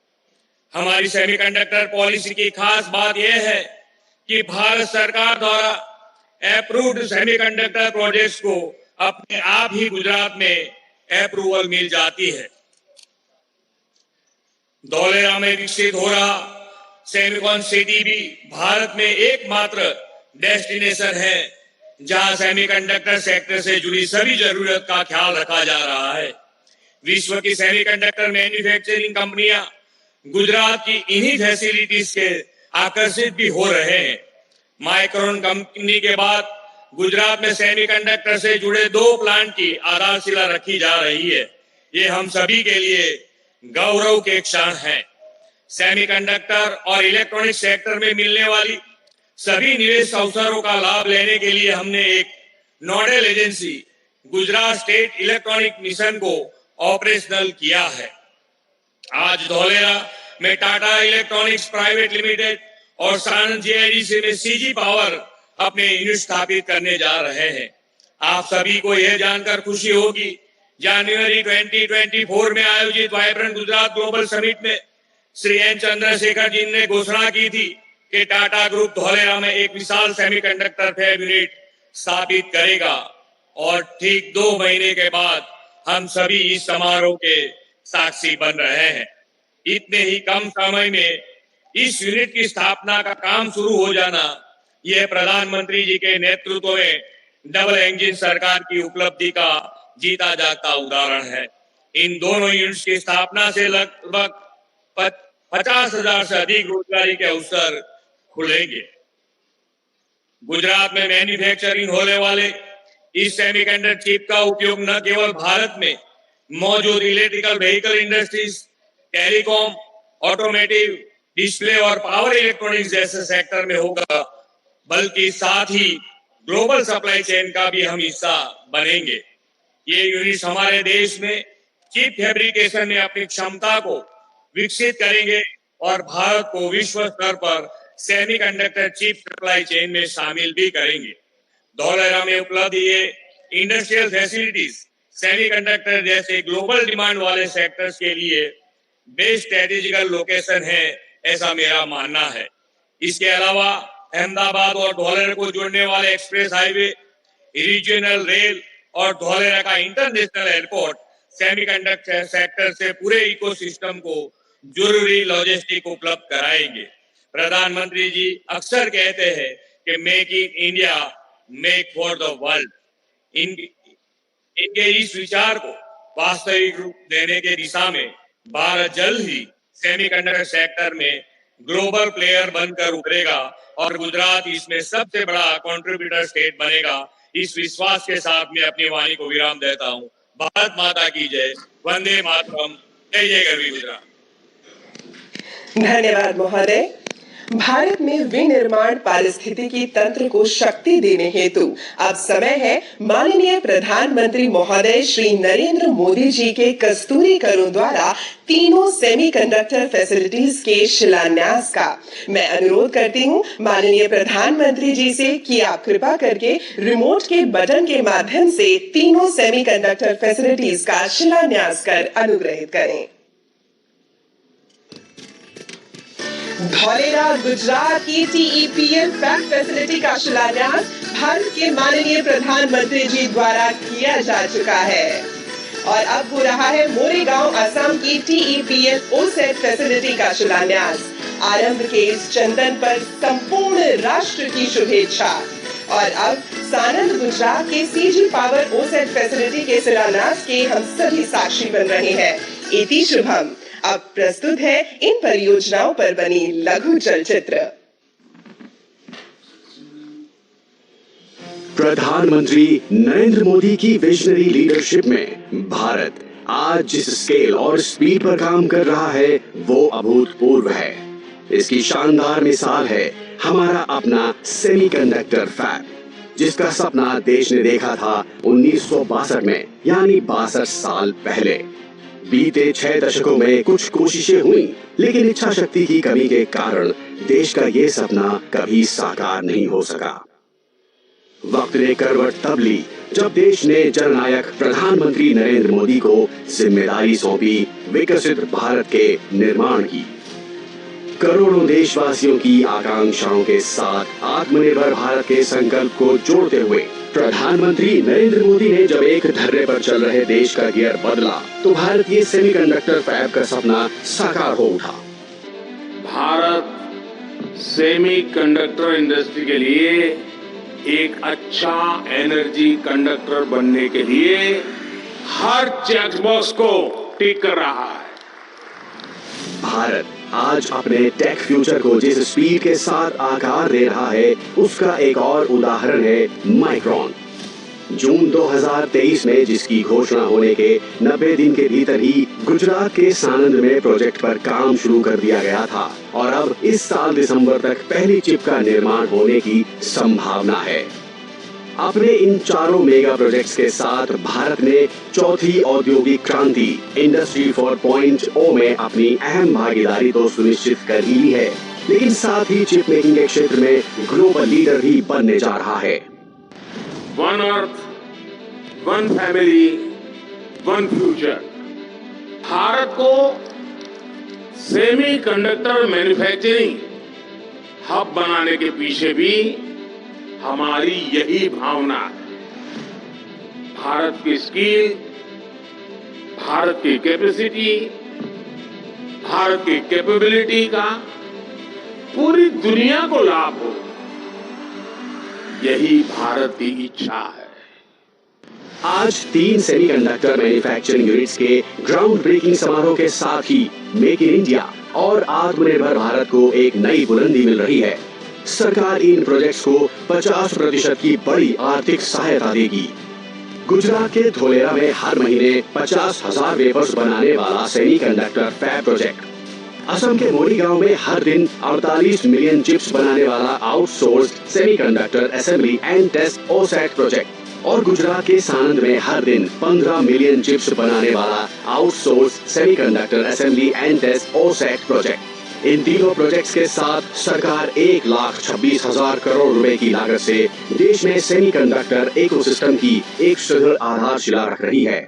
हमारी सेमीकंडक्टर पॉलिसी की खास बात यह है कि भारत सरकार द्वारा अप्रूव्ड सेमीकंडक्टर प्रोजेक्ट्स को अपने आप ही गुजरात में अप्रूवल मिल जाती है। धौलेरा में विकसित हो रहा सेमीकॉन सिटी भी भारत में एकमात्र डेस्टिनेशन है जहां सेमीकंडक्टर सेक्टर से जुड़ी सभी जरूरत का ख्याल रखा जा रहा है। विश्व की सेमीकंडक्टर मैन्युफैक्चरिंग कंपनियां गुजरात की इन्हीं फैसिलिटीज से आकर्षित भी हो रहे हैं। माइक्रोन कंपनी के बाद गुजरात में सेमीकंडक्टर से जुड़े 2 प्लांट की आधारशिला रखी जा रही है। ये हम सभी के लिए गौरव के क्षण है। सेमीकंडक्टर और इलेक्ट्रॉनिक सेक्टर में मिलने वाली सभी निवेश अवसरों का लाभ लेने के लिए हमने एक nodal agency Gujarat state electronic mission को ऑपरेशनल किया है। आज धौलेरा में टाटा इलेक्ट्रॉनिक्स प्राइवेट लिमिटेड और सानंद जीआईडीसी में सीजी पावर अपने यूनिट स्थापित करने जा रहे हैं। आप सभी को यह जानकर खुशी होगी, जनवरी 2024 में आयोजित वाइब्रेंट गुजरात ग्लोबल समिट में श्री एन चंद्रशेखर जी ने घोषणा की थी कि टाटा ग्रुप धौलेरा में एक विशाल सेमीकंडक्टर फैब यूनिट स्थापित करेगा और ठीक 2 महीने के बाद हम सभी इस समारोह के साक्षी बन रहे हैं। इतने ही कम समय में इस यूनिट की स्थापना का काम शुरू हो जाना, यह प्रधानमंत्री जी के नेतृत्व में डबल इंजन सरकार की उपलब्धि का जीता जागता उदाहरण है। इन दोनों यूनिट्स की स्थापना से लगभग 50,000 से अधिक रोजगारी के अवसर खुलेंगे। गुजरात में मैन्युफैक्चरिंग होने वाले इस सेमीकंडक्टर चिप का उपयोग न केवल भारत में मौजूद electrical vehicle industries, telecom, automotive, display और पावर इलेक्ट्रॉनिक्स जैसे सेक्टर में होगा, बल्कि साथ ही ग्लोबल सप्लाई चेन का भी हम हिस्सा बनेंगे। ये यूनिट हमारे देश में चिप फैब्रिकेशन में अपनी क्षमता को विकसित करेंगे और भारत को विश्व स्तर पर सेमीकंडक्टर चिप सप्लाई चेन में शामिल भी करेंगे। धौलेरा में उपलब्ध ये इंडस्ट्रियल फैसिलिटीज सेमीकंडक्टर जैसे ग्लोबल डिमांड वाले सेक्टर्स के लिए बेस्ट स्ट्रेटेजिकल लोकेशन है, ऐसा मेरा मानना है। इसके अलावा अहमदाबाद और धौलेरा को जोड़ने वाले एक्सप्रेस हाईवे, रीजनल रेल और धौलेरा का इंटरनेशनल एयरपोर्ट सेमीकंडक्टर सेक्टर से पूरे इकोसिस्टम को जरूरी लॉजिस्टिक उपलब्ध कराएंगे। प्रधानमंत्री जी अक्सर कहते हैं कि make in India, make for the world. इनके इस विचार को वास्तविक रूप देने के दिशा में भारत जल्द ही सेमीकंडक्टर सेक्टर में ग्लोबल प्लेयर बनकर उभरेगा और गुजरात इसमें सबसे बड़ा कंट्रीब्यूटर स्टेट बनेगा। इस विश्वास के साथ मैं अपनी वाणी को विराम देता हूँ। भारत माता की जय, वंदे मातरम, जय जय गरवी गुजरात। धन्यवाद महोदय। भारत में विनिर्माण पारिस्थितिकी तंत्र को शक्ति देने हेतु अब समय है माननीय प्रधानमंत्री महोदय श्री नरेंद्र मोदी जी के कस्तूरी करों द्वारा तीनों सेमीकंडक्टर फैसिलिटीज के शिलान्यास का। मैं अनुरोध करती हूं माननीय प्रधानमंत्री जी से कि आप कृपा करके रिमोट के बटन के माध्यम से तीनों सेमीकंडक्टर फैसिलिटीज का शिलान्यास कर अनुग्रहित करें। धौलेरा गुजरात की TEPL फैब फैसिलिटी का शिलान्यास भारत के माननीय प्रधानमंत्री जी द्वारा किया जा चुका है और अब हो रहा है मोरेगांव असम की TEPL OSAT फैसिलिटी का शिलान्यास। आरंभ के इस चंदन पर संपूर्ण राष्ट्र की शुभेच्छा। और अब सानंद गुजरात के CG पावर OSAT फैसिलिटी के शिलान्यास के हम सभी साक्षी बन रहे हैं। इति शुभम। अब प्रस्तुत है इन परियोजनाओं पर बनी लघु चलचित्र। प्रधानमंत्री नरेंद्र मोदी की विजनरी लीडरशिप में भारत आज जिस स्केल और स्पीड पर काम कर रहा है वो अभूतपूर्व है। इसकी शानदार मिसाल है हमारा अपना सेमीकंडक्टर फैब, जिसका सपना देश ने देखा था 1962 में, यानी 62 साल पहले। बीते 6 दशकों में कुछ कोशिशें हुई, लेकिन इच्छा शक्ति की कमी के कारण देश का ये सपना कभी साकार नहीं हो सका। वक्त ने करवट तब ली जब देश ने जननायक प्रधानमंत्री नरेंद्र मोदी को जिम्मेदारी सौंपी विकसित भारत के निर्माण की। करोड़ों देशवासियों की आकांक्षाओं के साथ आत्मनिर्भर भारत के संकल्प को जोड़ते हुए प्रधानमंत्री नरेंद्र मोदी ने जब एक धर्रे पर चल रहे देश का गियर बदला तो भारतीय सेमीकंडक्टर फैब का सपना साकार हो उठा। भारत सेमीकंडक्टर इंडस्ट्री के लिए एक अच्छा एनर्जी कंडक्टर बनने के लिए हर चेकबॉक्स को टिक कर रहा है। भारत आज अपने टेक फ्यूचर को जिस स्पीड के साथ आकार दे रहा है उसका एक और उदाहरण है माइक्रोन। जून 2023 में जिसकी घोषणा होने के 90 दिन के भीतर ही गुजरात के सानंद में प्रोजेक्ट पर काम शुरू कर दिया गया था और अब इस साल दिसंबर तक पहली चिप का निर्माण होने की संभावना है। अपने इन चारों मेगा प्रोजेक्ट्स के साथ भारत ने चौथी औद्योगिक क्रांति इंडस्ट्री 4.0 में अपनी अहम भागीदारी तो सुनिश्चित कर ही ली है, लेकिन साथ ही चिप मेकिंग के क्षेत्र में ग्लोबल लीडर भी बनने जा रहा है। One earth, one family, one future. Bharat को सेमीकंडक्टर मैन्युफैक्चरिंग हब बनाने के पीछे भी हमारी यही भावना है। भारत की स्किल, भारत की कैपेसिटी, भारत की कैपेबिलिटी का पूरी दुनिया को लाभ हो, यही भारत की इच्छा है। आज 3 सेमीकंडक्टर मैन्युफैक्चरिंग यूनिट्स के ग्राउंड ब्रेकिंग समारोह के साथ ही मेक इन इंडिया और आत्मनिर्भर भारत को एक नई बुलंदी मिल रही है। सरकार इन प्रोजेक्ट्स को 50% की बड़ी आर्थिक सहायता देगी। गुजरात के धोलेरा में हर महीने 50,000 वेफर्स बनाने वाला सेमीकंडक्टर फैब प्रोजेक्ट, असम के मोरी गांव में हर दिन 48 मिलियन चिप्स बनाने वाला outsourced semiconductor assembly and test OSAT project और गुजरात के सानंद में हर दिन 15 मिलियन चिप्स बनाने वाला outsourced semiconductor assembly and test OSAT project. इन तीनों प्रोजेक्ट्स के साथ सरकार 1,26,000 करोड़ रुपए की लागत से देश में सेमीकंडक्टर इकोसिस्टम की एक सुदृढ़ आधारशिला रख रही है।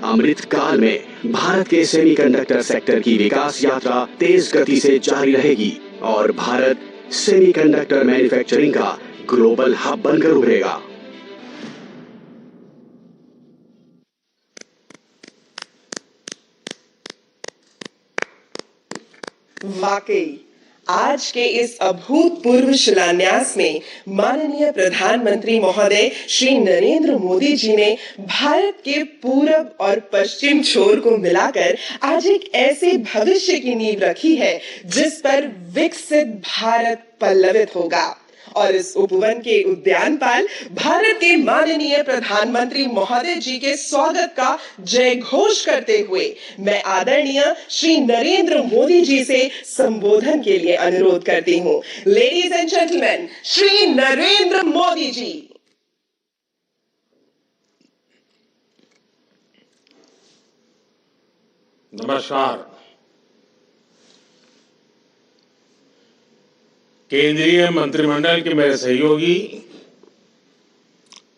अमृत काल में भारत के सेमीकंडक्टर सेक्टर की विकास यात्रा तेज गति से जारी रहेगी और भारत सेमीकंडक्टर मैन्युफैक्चरिंग का ग्लोबल हब बनकर उभरेगा। वाकई आज के इस अभूतपूर्व शिलान्यास में माननीय प्रधानमंत्री महोदय श्री नरेंद्र मोदी जी ने भारत के पूरब और पश्चिम छोर को मिलाकर आज एक ऐसे भविष्य की नींव रखी है जिस पर विकसित भारत पल्लवित होगा। और इस उपवन के उद्यानपाल भारत के माननीय प्रधानमंत्री महोदय जी के स्वागत का जय घोष करते हुए मैं आदरणीय श्री नरेंद्र मोदी जी से संबोधन के लिए अनुरोध करती हूँ। Ladies and gentleman, Shri Narendra Modi ji. नमस्कार। केंद्रीय मंत्रिमंडल के मेरे सहयोगी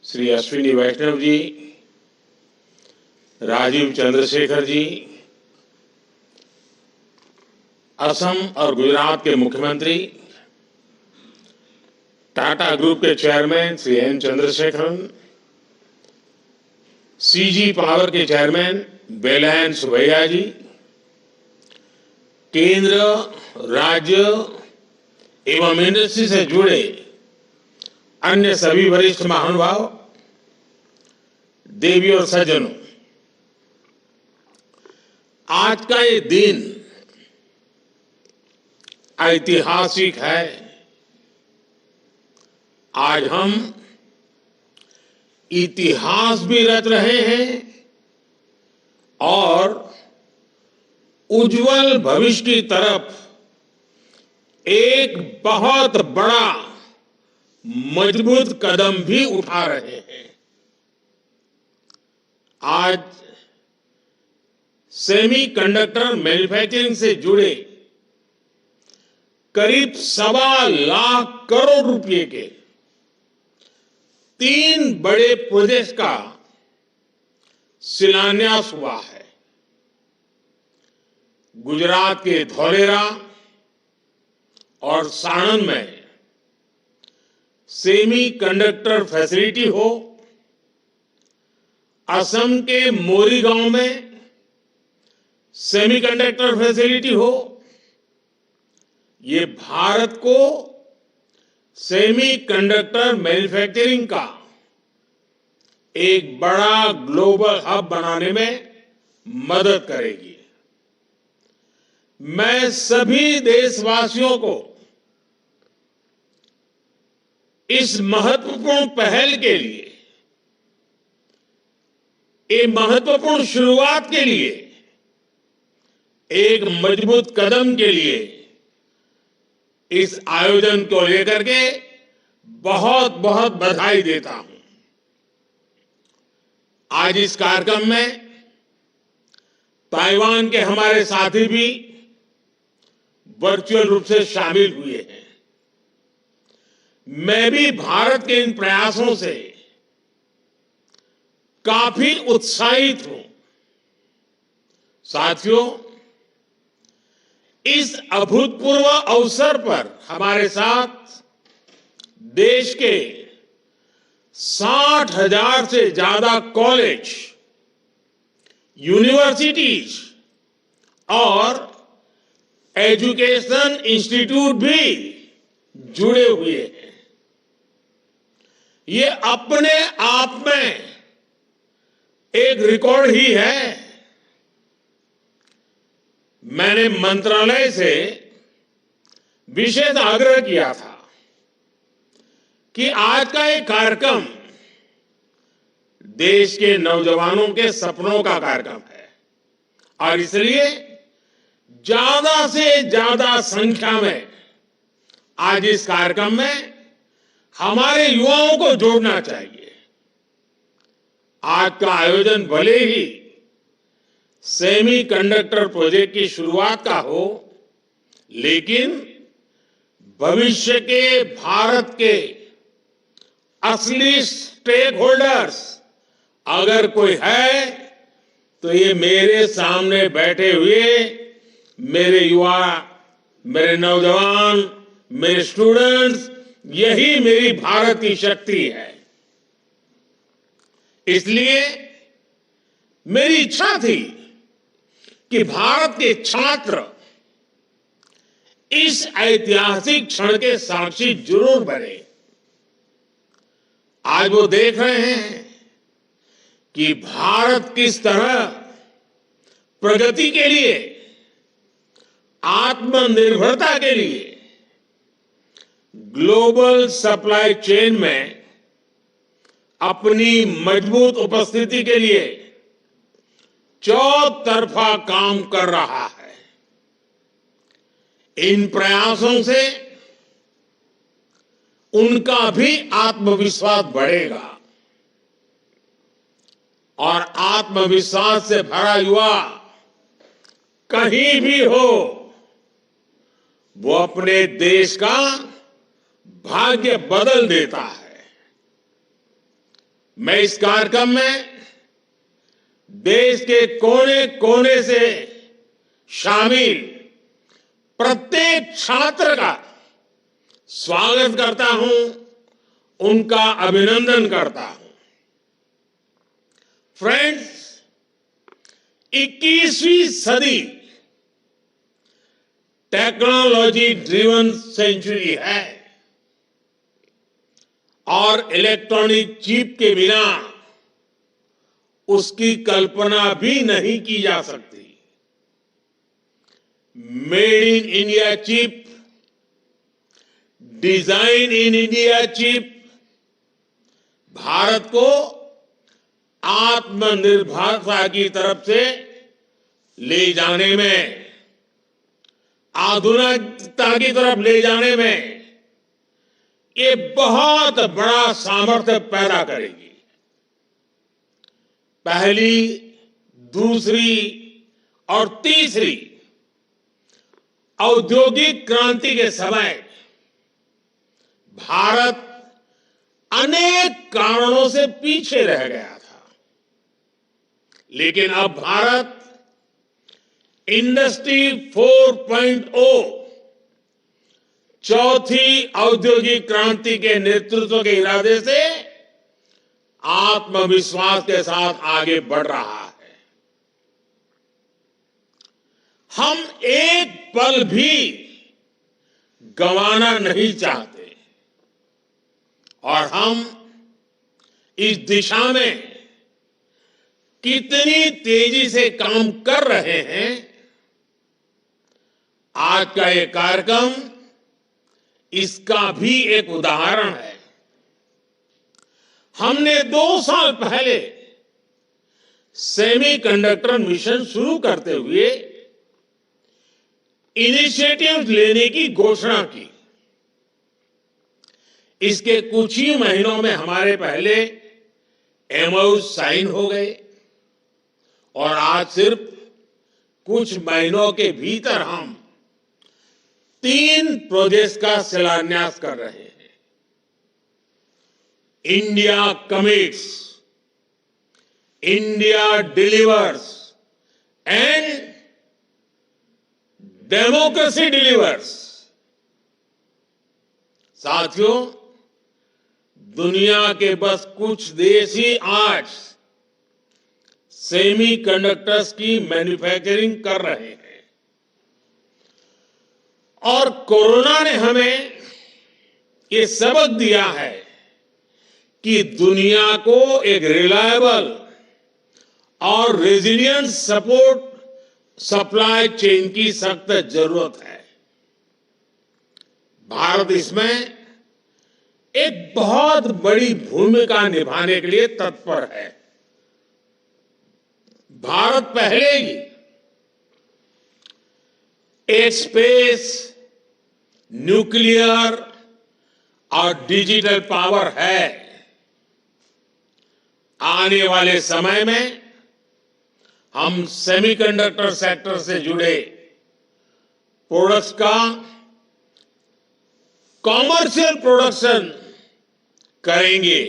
श्री अश्विनी वैष्णव जी, राजीव चंद्रशेखर जी, असम और गुजरात के मुख्यमंत्री, टाटा ग्रुप के chairman Shri N Chandrasekaran, CG power के चेयरमैन बेलायन सुबैया जी, केंद्र, राज्य एवं इंडस्ट्री से जुड़े अन्य सभी वरिष्ठ महानुभाव, देवी और सज्जनों, आज का ये दिन ऐतिहासिक है। आज हम इतिहास भी रच रहे हैं और उज्जवल भविष्य की तरफ एक बहुत बड़ा मजबूत कदम भी उठा रहे हैं। आज सेमीकंडक्टर मैन्युफैक्चरिंग से जुड़े करीब 1.25 करोड़ रुपए के 3 बड़े प्रोजेक्ट का शिलान्यास हुआ है। गुजरात के धोलेरा और साणंद में सेमी कंडक्टर फैसिलिटी हो, असम के मोरी गांव में सेमीकंडक्टर फैसिलिटी हो, ये भारत को सेमीकंडक्टर मैन्युफैक्चरिंग का एक बड़ा ग्लोबल हब बनाने में मदद करेगी। मैं सभी देशवासियों को इस महत्वपूर्ण पहल के लिए, एक महत्वपूर्ण शुरुआत के लिए, एक मजबूत कदम के लिए इस आयोजन को लेकर के बहुत बहुत बधाई देता हूं। आज इस कार्यक्रम में ताइवान के हमारे साथी भी वर्चुअल रूप से शामिल हुए हैं। मैं भी भारत के इन प्रयासों से काफी उत्साहित हूं। साथियों, इस अभूतपूर्व अवसर पर हमारे साथ देश के 60,000 से ज्यादा कॉलेज, यूनिवर्सिटीज और एजुकेशन इंस्टीट्यूट भी जुड़े हुए हैं। ये अपने आप में एक रिकॉर्ड ही है। मैंने मंत्रालय से विशेष आग्रह किया था कि आज का एक कार्यक्रम देश के नौजवानों के सपनों का कार्यक्रम है और इसलिए ज्यादा से ज्यादा संख्या में आज इस कार्यक्रम में हमारे युवाओं को जोड़ना चाहिए। आज का आयोजन भले ही सेमीकंडक्टर प्रोजेक्ट की शुरुआत का हो, लेकिन भविष्य के भारत के असली स्टेक होल्डर्स अगर कोई है तो ये मेरे सामने बैठे हुए मेरे युवा, मेरे नौजवान, मेरे स्टूडेंट्स, यही मेरी भारत की शक्ति है। इसलिए मेरी इच्छा थी कि भारत के छात्र इस ऐतिहासिक क्षण के साक्षी जरूर बने। आज वो देख रहे हैं कि भारत किस तरह प्रगति के लिए, आत्मनिर्भरता के लिए ग्लोबल सप्लाई चेन में अपनी मजबूत उपस्थिति के लिए चौतरफा काम कर रहा है। इन प्रयासों से उनका भी आत्मविश्वास बढ़ेगा और आत्मविश्वास से भरा युवा कहीं भी हो, वो अपने देश का भाग्य बदल देता है। मैं इस कार्यक्रम में देश के कोने कोने से शामिल प्रत्येक छात्र का स्वागत करता हूं, उनका अभिनंदन करता हूं। फ्रेंड्स, 21वीं सदी टेक्नोलॉजी ड्रिवन सेंचुरी है और इलेक्ट्रॉनिक चिप के बिना उसकी कल्पना भी नहीं की जा सकती। Made in India chip, design in India chip Bharat को आत्मनिर्भरता की तरफ से ले जाने में, आधुनिकता की तरफ ले जाने में ये बहुत बड़ा सामर्थ्य पैदा करेगी। पहली, दूसरी और तीसरी औद्योगिक क्रांति के समय भारत अनेक कारणों से पीछे रह गया था, लेकिन अब भारत इंडस्ट्री 4.0 चौथी औद्योगिक क्रांति के नेतृत्व के इरादे से आत्मविश्वास के साथ आगे बढ़ रहा है। हम एक पल भी गंवाना नहीं चाहते और हम इस दिशा में कितनी तेजी से काम कर रहे हैं, आज का ये कार्यक्रम इसका भी एक उदाहरण है। हमने 2 साल पहले सेमीकंडक्टर मिशन शुरू करते हुए इनिशिएटिव लेने की घोषणा की। इसके कुछ ही महीनों में हमारे पहले एमओयू साइन हो गए और आज सिर्फ कुछ महीनों के भीतर हम 3 प्रोजेक्ट्स का शिलान्यास कर रहे हैं। India commits, India delivers and democracy delivers. साथियों, दुनिया के बस कुछ देश ही आज सेमीकंडक्टर्स की मैन्युफैक्चरिंग कर रहे हैं। और कोरोना ने हमें ये सबक दिया है कि दुनिया को एक रिलायबल और रेजिलिएंट सपोर्ट सप्लाई चेन की सख्त जरूरत है। भारत इसमें एक बहुत बड़ी भूमिका निभाने के लिए तत्पर है। भारत पहले ही एक स्पेस, न्यूक्लियर और डिजिटल पावर है। आने वाले समय में हम सेमीकंडक्टर सेक्टर से जुड़े प्रोडक्ट्स का कॉमर्शियल प्रोडक्शन करेंगे।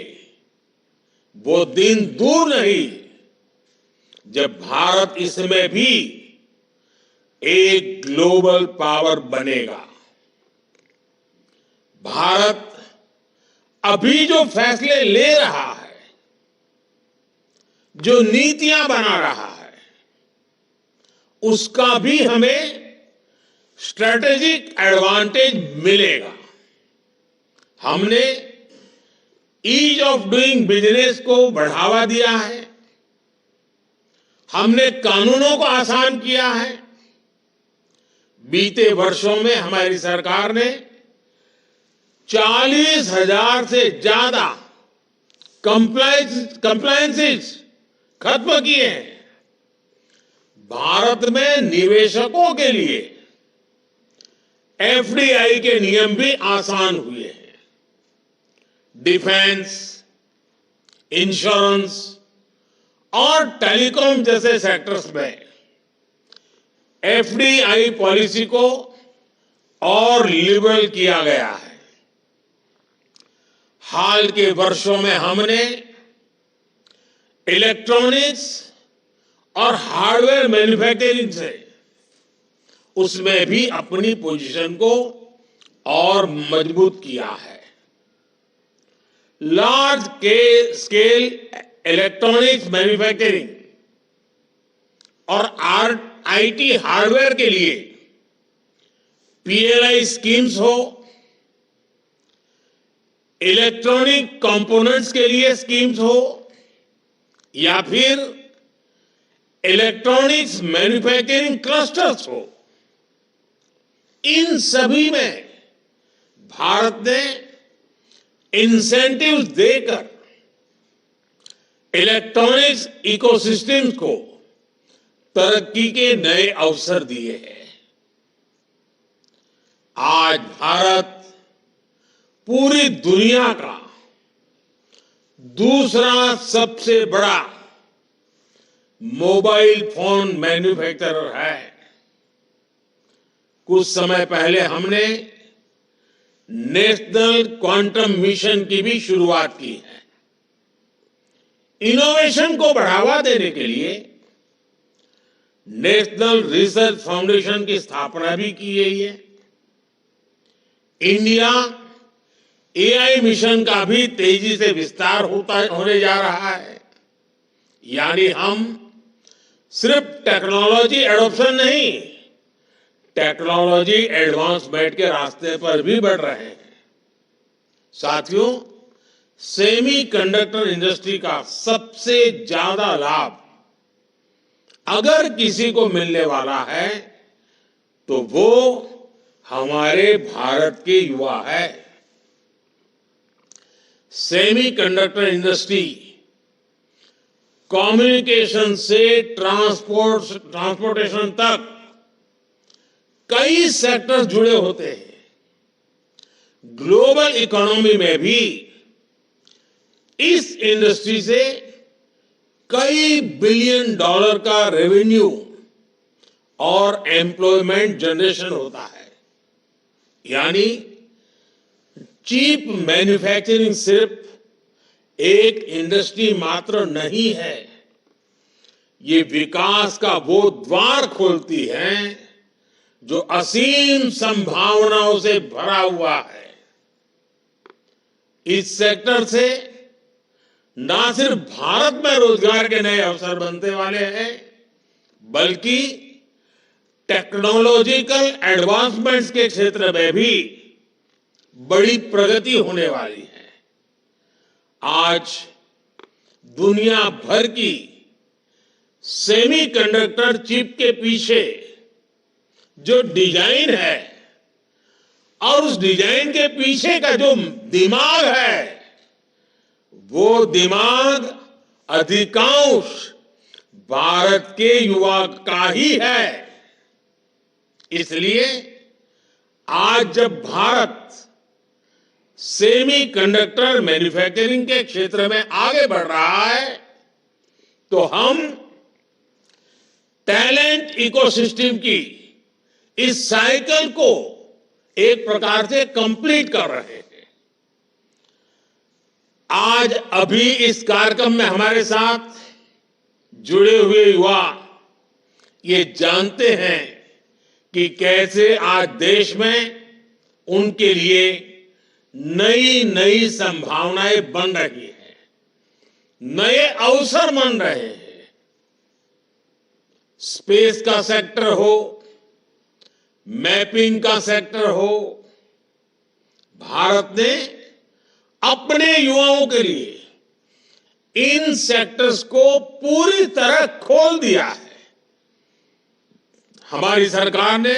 वो दिन दूर नहीं जब भारत इसमें भी एक ग्लोबल पावर बनेगा। भारत अभी जो फैसले ले रहा है, जो नीतियां बना रहा है, उसका भी हमें स्ट्रेटेजिक एडवांटेज मिलेगा। हमने ईज ऑफ डूइंग बिजनेस को बढ़ावा दिया है, हमने कानूनों को आसान किया है। बीते वर्षों में हमारी सरकार ने 40,000 से ज्यादा कंप्लायंसेस खत्म किए हैं। भारत में निवेशकों के लिए एफडीआई के नियम भी आसान हुए हैं। डिफेंस, इंश्योरेंस और टेलीकॉम जैसे सेक्टर्स में एफडीआई पॉलिसी को और लिबरल किया गया है। हाल के वर्षों में हमने इलेक्ट्रॉनिक्स और हार्डवेयर मैन्युफैक्चरिंग से उसमें भी अपनी पोजीशन को और मजबूत किया है। लार्ज स्केल इलेक्ट्रॉनिक्स मैन्युफैक्चरिंग और आईटी हार्डवेयर के लिए पीएलआई स्कीम्स हो, इलेक्ट्रॉनिक कंपोनेंट्स के लिए स्कीम्स हो, या फिर इलेक्ट्रॉनिक्स मैन्युफैक्चरिंग क्लस्टर्स हो, इन सभी में भारत ने इंसेंटिव्स देकर इलेक्ट्रॉनिक्स इकोसिस्टम्स को तरक्की के नए अवसर दिए हैं। आज भारत पूरी दुनिया का दूसरा सबसे बड़ा मोबाइल फोन मैन्युफैक्चरर है। कुछ समय पहले हमने नेशनल क्वांटम मिशन की भी शुरुआत की है। इनोवेशन को बढ़ावा देने के लिए नेशनल रिसर्च फाउंडेशन की स्थापना भी की गई है। इंडिया एआई मिशन का भी तेजी से विस्तार होने जा रहा है। यानी हम सिर्फ टेक्नोलॉजी एडॉप्शन नहीं, टेक्नोलॉजी एडवांसमेंट के रास्ते पर भी बढ़ रहे हैं। साथियों, सेमीकंडक्टर इंडस्ट्री का सबसे ज्यादा लाभ अगर किसी को मिलने वाला है तो वो हमारे भारत के युवा है। सेमीकंडक्टर इंडस्ट्री कम्युनिकेशन से ट्रांसपोर्टेशन तक कई सेक्टर्स जुड़े होते हैं। ग्लोबल इकोनॉमी में भी इस इंडस्ट्री से कई बिलियन डॉलर का रेवेन्यू और एम्प्लॉयमेंट जनरेशन होता है। यानी चीप मैन्युफैक्चरिंग सिर्फ एक इंडस्ट्री मात्र नहीं है, ये विकास का वो द्वार खोलती है जो असीम संभावनाओं से भरा हुआ है। इस सेक्टर से ना सिर्फ भारत में रोजगार के नए अवसर बनने वाले हैं, बल्कि टेक्नोलॉजिकल एडवांसमेंट्स के क्षेत्र में भी बड़ी प्रगति होने वाली है। आज दुनिया भर की सेमीकंडक्टर चिप के पीछे जो डिजाइन है और उस डिजाइन के पीछे का जो दिमाग है, वो दिमाग अधिकांश भारत के युवा का ही है। इसलिए आज जब भारत सेमीकंडक्टर मैन्युफैक्चरिंग के क्षेत्र में आगे बढ़ रहा है, तो हम टैलेंट इकोसिस्टम की इस साइकिल को एक प्रकार से कंप्लीट कर रहे हैं। आज अभी इस कार्यक्रम में हमारे साथ जुड़े हुए युवा ये जानते हैं कि कैसे आज देश में उनके लिए नई नई संभावनाएं बन रही हैं, नए अवसर बन रहे हैं। स्पेस का सेक्टर हो, मैपिंग का सेक्टर हो, भारत ने अपने युवाओं के लिए इन सेक्टर्स को पूरी तरह खोल दिया है। हमारी सरकार ने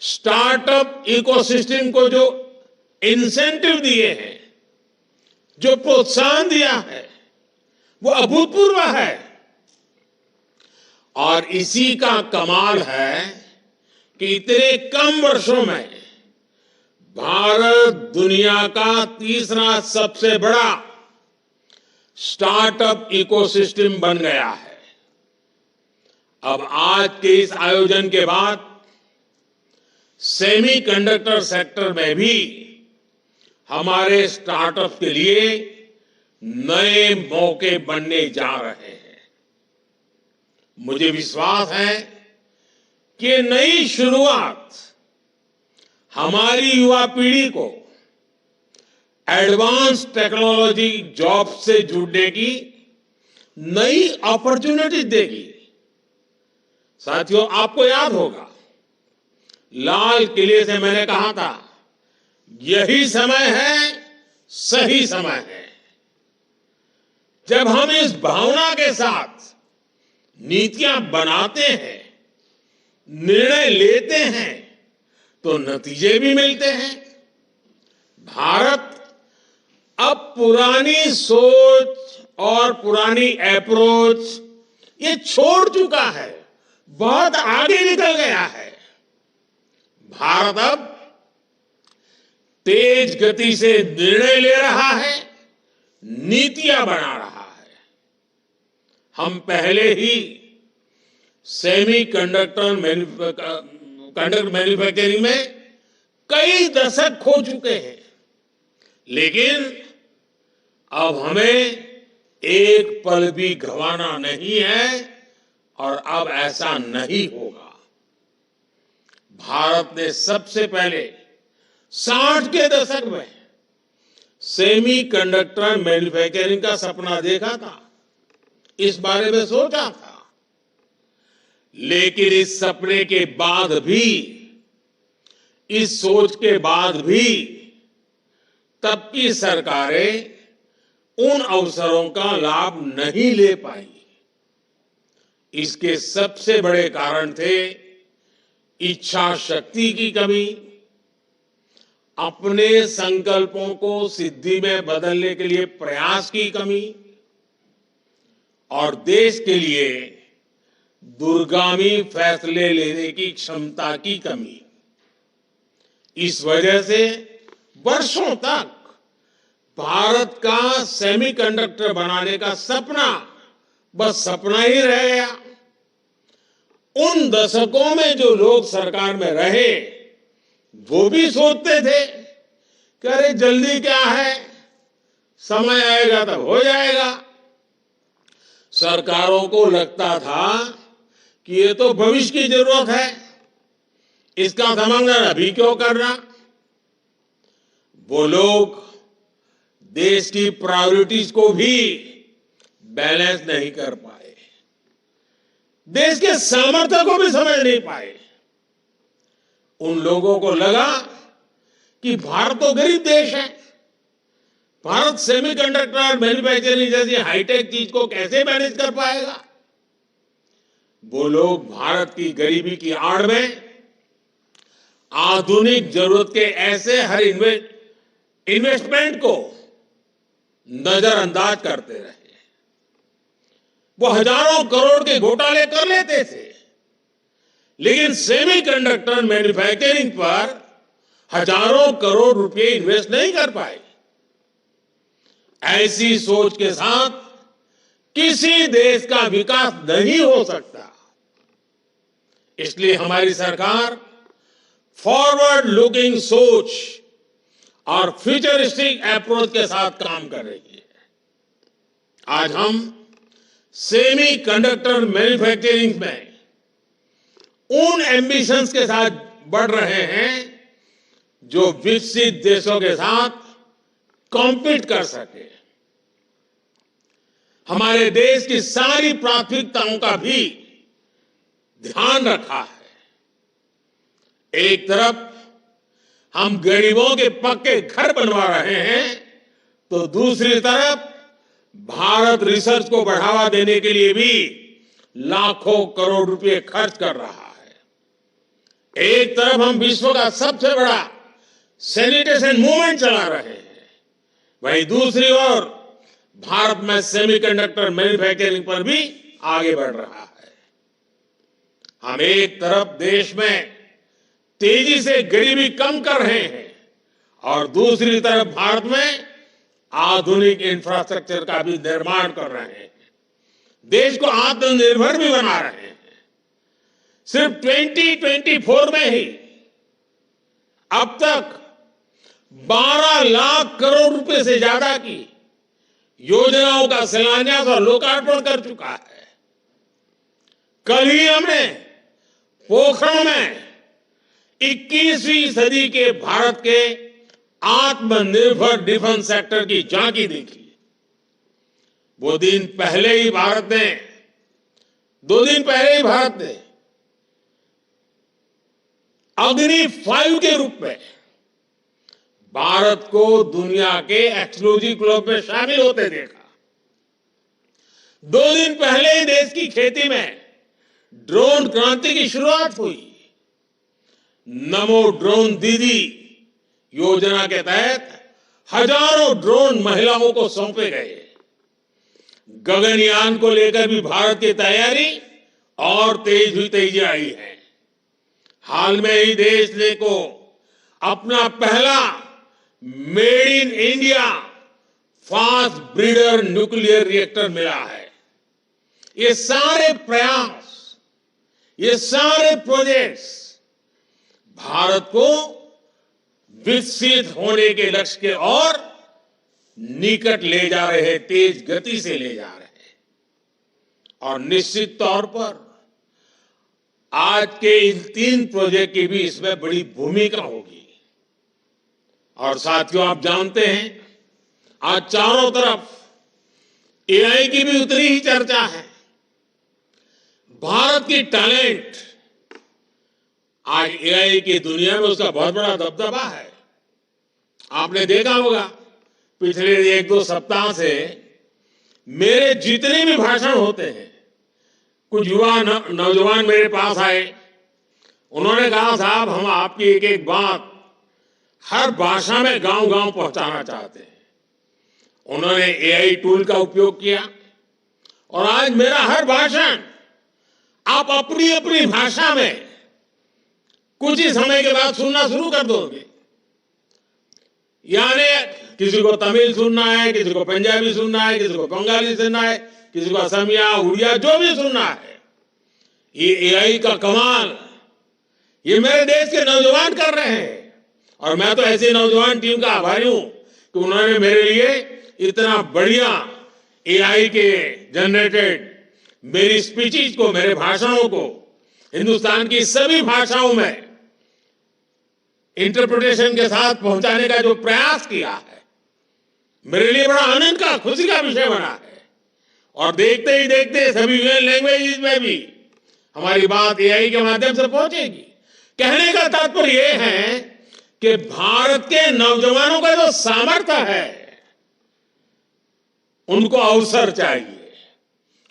स्टार्टअप इकोसिस्टम को जो इंसेंटिव दिए हैं, जो प्रोत्साहन दिया है, वो अभूतपूर्व है। और इसी का कमाल है कि इतने कम वर्षों में भारत दुनिया का तीसरा सबसे बड़ा स्टार्टअप इकोसिस्टम बन गया है। अब आज के इस आयोजन के बाद सेमीकंडक्टर सेक्टर में भी हमारे स्टार्टअप के लिए नए मौके बनने जा रहे हैं। मुझे विश्वास है कि नई शुरुआत हमारी युवा पीढ़ी को एडवांस टेक्नोलॉजी जॉब से जुड़ने की नई अपॉर्चुनिटी देगी। साथियों, आपको याद होगा लाल किले से मैंने कहा था, यही समय है, सही समय है। जब हम इस भावना के साथ नीतियां बनाते हैं, निर्णय लेते हैं, तो नतीजे भी मिलते हैं। भारत अब पुरानी सोच और पुरानी अप्रोच ये छोड़ चुका है, बहुत आगे निकल गया है। भारत अब तेज गति से निर्णय ले रहा है, नीतियां बना रहा है। हम पहले ही सेमीकंडक्टर मैन्युफैक्चरिंग में कई दशक खो चुके हैं, लेकिन अब हमें एक पल भी गंवाना नहीं है और अब ऐसा नहीं होगा। भारत ने सबसे पहले 60 के दशक में सेमीकंडक्टर मैन्युफैक्चरिंग का सपना देखा था, इस बारे में सोचा था। लेकिन इस सपने के बाद भी, इस सोच के बाद भी तब की सरकारें उन अवसरों का लाभ नहीं ले पाई। इसके सबसे बड़े कारण थे इच्छा शक्ति की कमी, अपने संकल्पों को सिद्धि में बदलने के लिए प्रयास की कमी और देश के लिए दूरगामी फैसले लेने की क्षमता की कमी। इस वजह से वर्षों तक भारत का सेमीकंडक्टर बनाने का सपना बस सपना ही रह गया। उन दशकों में जो लोग सरकार में रहे, वो भी सोचते थे कि अरे जल्दी क्या है, समय आएगा तब हो जाएगा। सरकारों को लगता था कि ये तो भविष्य की जरूरत है, इसका समाधान अभी क्यों करना। वो लोग देश की प्रायोरिटीज को भी बैलेंस नहीं कर पाए। देश के सामर्थ्य को भी समझ नहीं पाए। उन लोगों को लगा कि भारत तो गरीब देश है, भारत सेमीकंडक्टर मैन्युफैक्चरिंग जैसी हाईटेक चीज को कैसे मैनेज कर पाएगा। वो लोग भारत की गरीबी की आड़ में आधुनिक जरूरत के ऐसे हर इन्वेस्टमेंट को नजरअंदाज करते रहे। वो हजारों करोड़ के घोटाले कर लेते थे, लेकिन सेमीकंडक्टर मैन्युफैक्चरिंग पर हजारों करोड़ रुपए इन्वेस्ट नहीं कर पाए। ऐसी सोच के साथ किसी देश का विकास नहीं हो सकता। इसलिए हमारी सरकार फॉरवर्ड लुकिंग सोच और फ्यूचरिस्टिक अप्रोच के साथ काम कर रही है। आज हम सेमी कंडक्टर मैन्युफैक्चरिंग में उन एम्बिशंस के साथ बढ़ रहे हैं जो विकसित देशों के साथ कॉम्पीट कर सके। हमारे देश की सारी प्राथमिकताओं का भी ध्यान रखा है। एक तरफ हम गरीबों के पक्के घर बनवा रहे हैं, तो दूसरी तरफ भारत रिसर्च को बढ़ावा देने के लिए भी लाखों करोड़ रुपए खर्च कर रहा है। एक तरफ हम विश्व का सबसे बड़ा सैनिटेशन मूवमेंट चला रहे हैं, वहीं दूसरी ओर भारत में सेमीकंडक्टर मैन्युफैक्चरिंग पर भी आगे बढ़ रहा है। हम एक तरफ देश में तेजी से गरीबी कम कर रहे हैं और दूसरी तरफ भारत में आधुनिक इंफ्रास्ट्रक्चर का भी निर्माण कर रहे हैं। देश को आत्मनिर्भर भी बना रहे हैं। सिर्फ 2024 में ही अब तक 12 लाख करोड़ रुपए से ज्यादा की योजनाओं का शिलान्यास और लोकार्पण कर चुका है। कल ही हमने पोखरण में 21वीं सदी के भारत के आत्मनिर्भर डिफेंस सेक्टर की झांकी देखी। वो दिन पहले ही भारत ने 2 दिन पहले ही भारत ने अग्नि 5 के रूप में भारत को दुनिया के एक्सक्लूसिव क्लब में शामिल होते देखा। 2 दिन पहले ही देश की खेती में ड्रोन क्रांति की शुरुआत हुई। नमो ड्रोन दीदी योजना के तहत हजारों ड्रोन महिलाओं को सौंपे गए। गगनयान को लेकर भी भारत की तैयारी और तेजी आई है। हाल में ही देश ने को अपना पहला made in India fast breeder nuclear reactor मिला है। ये सारे प्रयास, ये सारे प्रोजेक्ट्स भारत को विकसित होने के लक्ष्य के और निकट ले जा रहे हैं, तेज गति से ले जा रहे हैं। और निश्चित तौर पर आज के इन 3 प्रोजेक्ट की भी इसमें बड़ी भूमिका होगी। और साथियों, आप जानते हैं आज चारों तरफ एआई की भी उतनी ही चर्चा है। भारत की टैलेंट आज एआई की दुनिया में उसका बहुत बड़ा दबदबा है। आपने देखा होगा पिछले 1-2 सप्ताह से मेरे जितने भी भाषण होते हैं, कुछ युवा नौजवान मेरे पास आए। उन्होंने कहा, साहब हम आपकी एक एक बात हर भाषा में गांव-गांव पहुंचाना चाहते हैं। उन्होंने एआई टूल का उपयोग किया और आज मेरा हर भाषण आप अपनी अपनी भाषा में कुछ ही समय के बाद सुनना शुरू कर दोगे। यानी किसी को तमिल सुनना है, किसी को पंजाबी सुनना है, किसी को बंगाली सुनना है, किसी को असमिया, उड़िया, जो भी सुनना है। ये एआई का कमाल ये मेरे देश के नौजवान कर रहे हैं और मैं तो ऐसी नौजवान टीम का आभारी हूं कि उन्होंने मेरे लिए इतना बढ़िया एआई के जनरेटेड मेरी स्पीचेस को, मेरे भाषणों को हिंदुस्तान की सभी भाषाओं में इंटरप्रिटेशन के साथ पहुंचाने का जो प्रयास किया है, मेरे लिए बड़ा आनंद का, खुशी का विषय बना है। और देखते ही देखते सभी लैंग्वेजेस में भी हमारी बात एआई के माध्यम से पहुंचेगी। कहने का तात्पर्य यह है कि भारत के नौजवानों का जो सामर्थ्य है उनको अवसर चाहिए,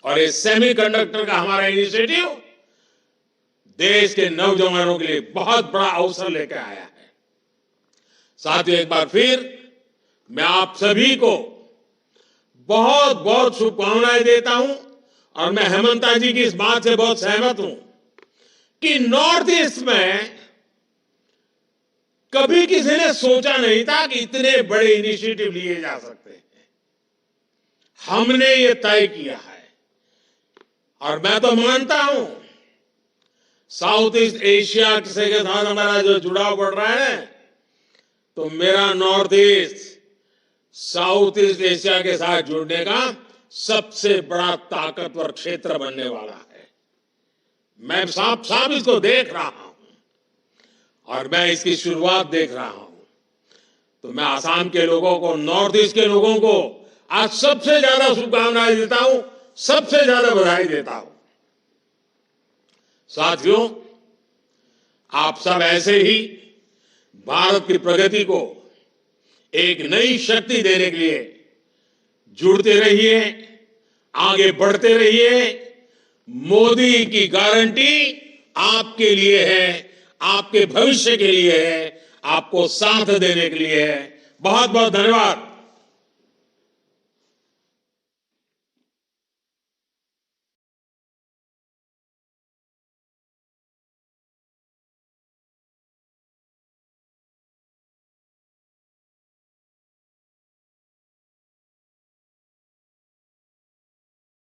और ये सेमीकंडक्टर का हमारा इनिशिएटिव देश के नौजवानों के लिए बहुत बड़ा अवसर लेकर आया है। साथियों, एक बार फिर मैं आप सभी को बहुत बहुत शुभकामनाएं देता हूं, और मैं हेमंता जी की इस बात से बहुत सहमत हूं कि नॉर्थ ईस्ट में कभी किसी ने सोचा नहीं था कि इतने बड़े इनिशिएटिव लिए जा सकते हैं। हमने ये तय किया है, और मैं तो मानता हूं साउथ ईस्ट एशिया से के साथ हमारा जो जुड़ाव बढ़ रहा है, तो मेरा north east south east Asia के साथ जुड़ने का सबसे बड़ा ताकतवर क्षेत्र बनने वाला है। मैं साफ साफ इसको देख रहा हूं, और मैं इसकी शुरुआत देख रहा हूं। तो मैं आसाम के लोगों को, नॉर्थ ईस्ट के लोगों को आज सबसे ज्यादा शुभकामनाएं देता हूं, सबसे ज्यादा बधाई देता हूं। साथियों, आप सब ऐसे ही भारत की प्रगति को एक नई शक्ति देने के लिए जुड़ते रहिए, आगे बढ़ते रहिए। मोदी की गारंटी आपके लिए है, आपके भविष्य के लिए है, आपको साथ देने के लिए है। बहुत बहुत धन्यवाद।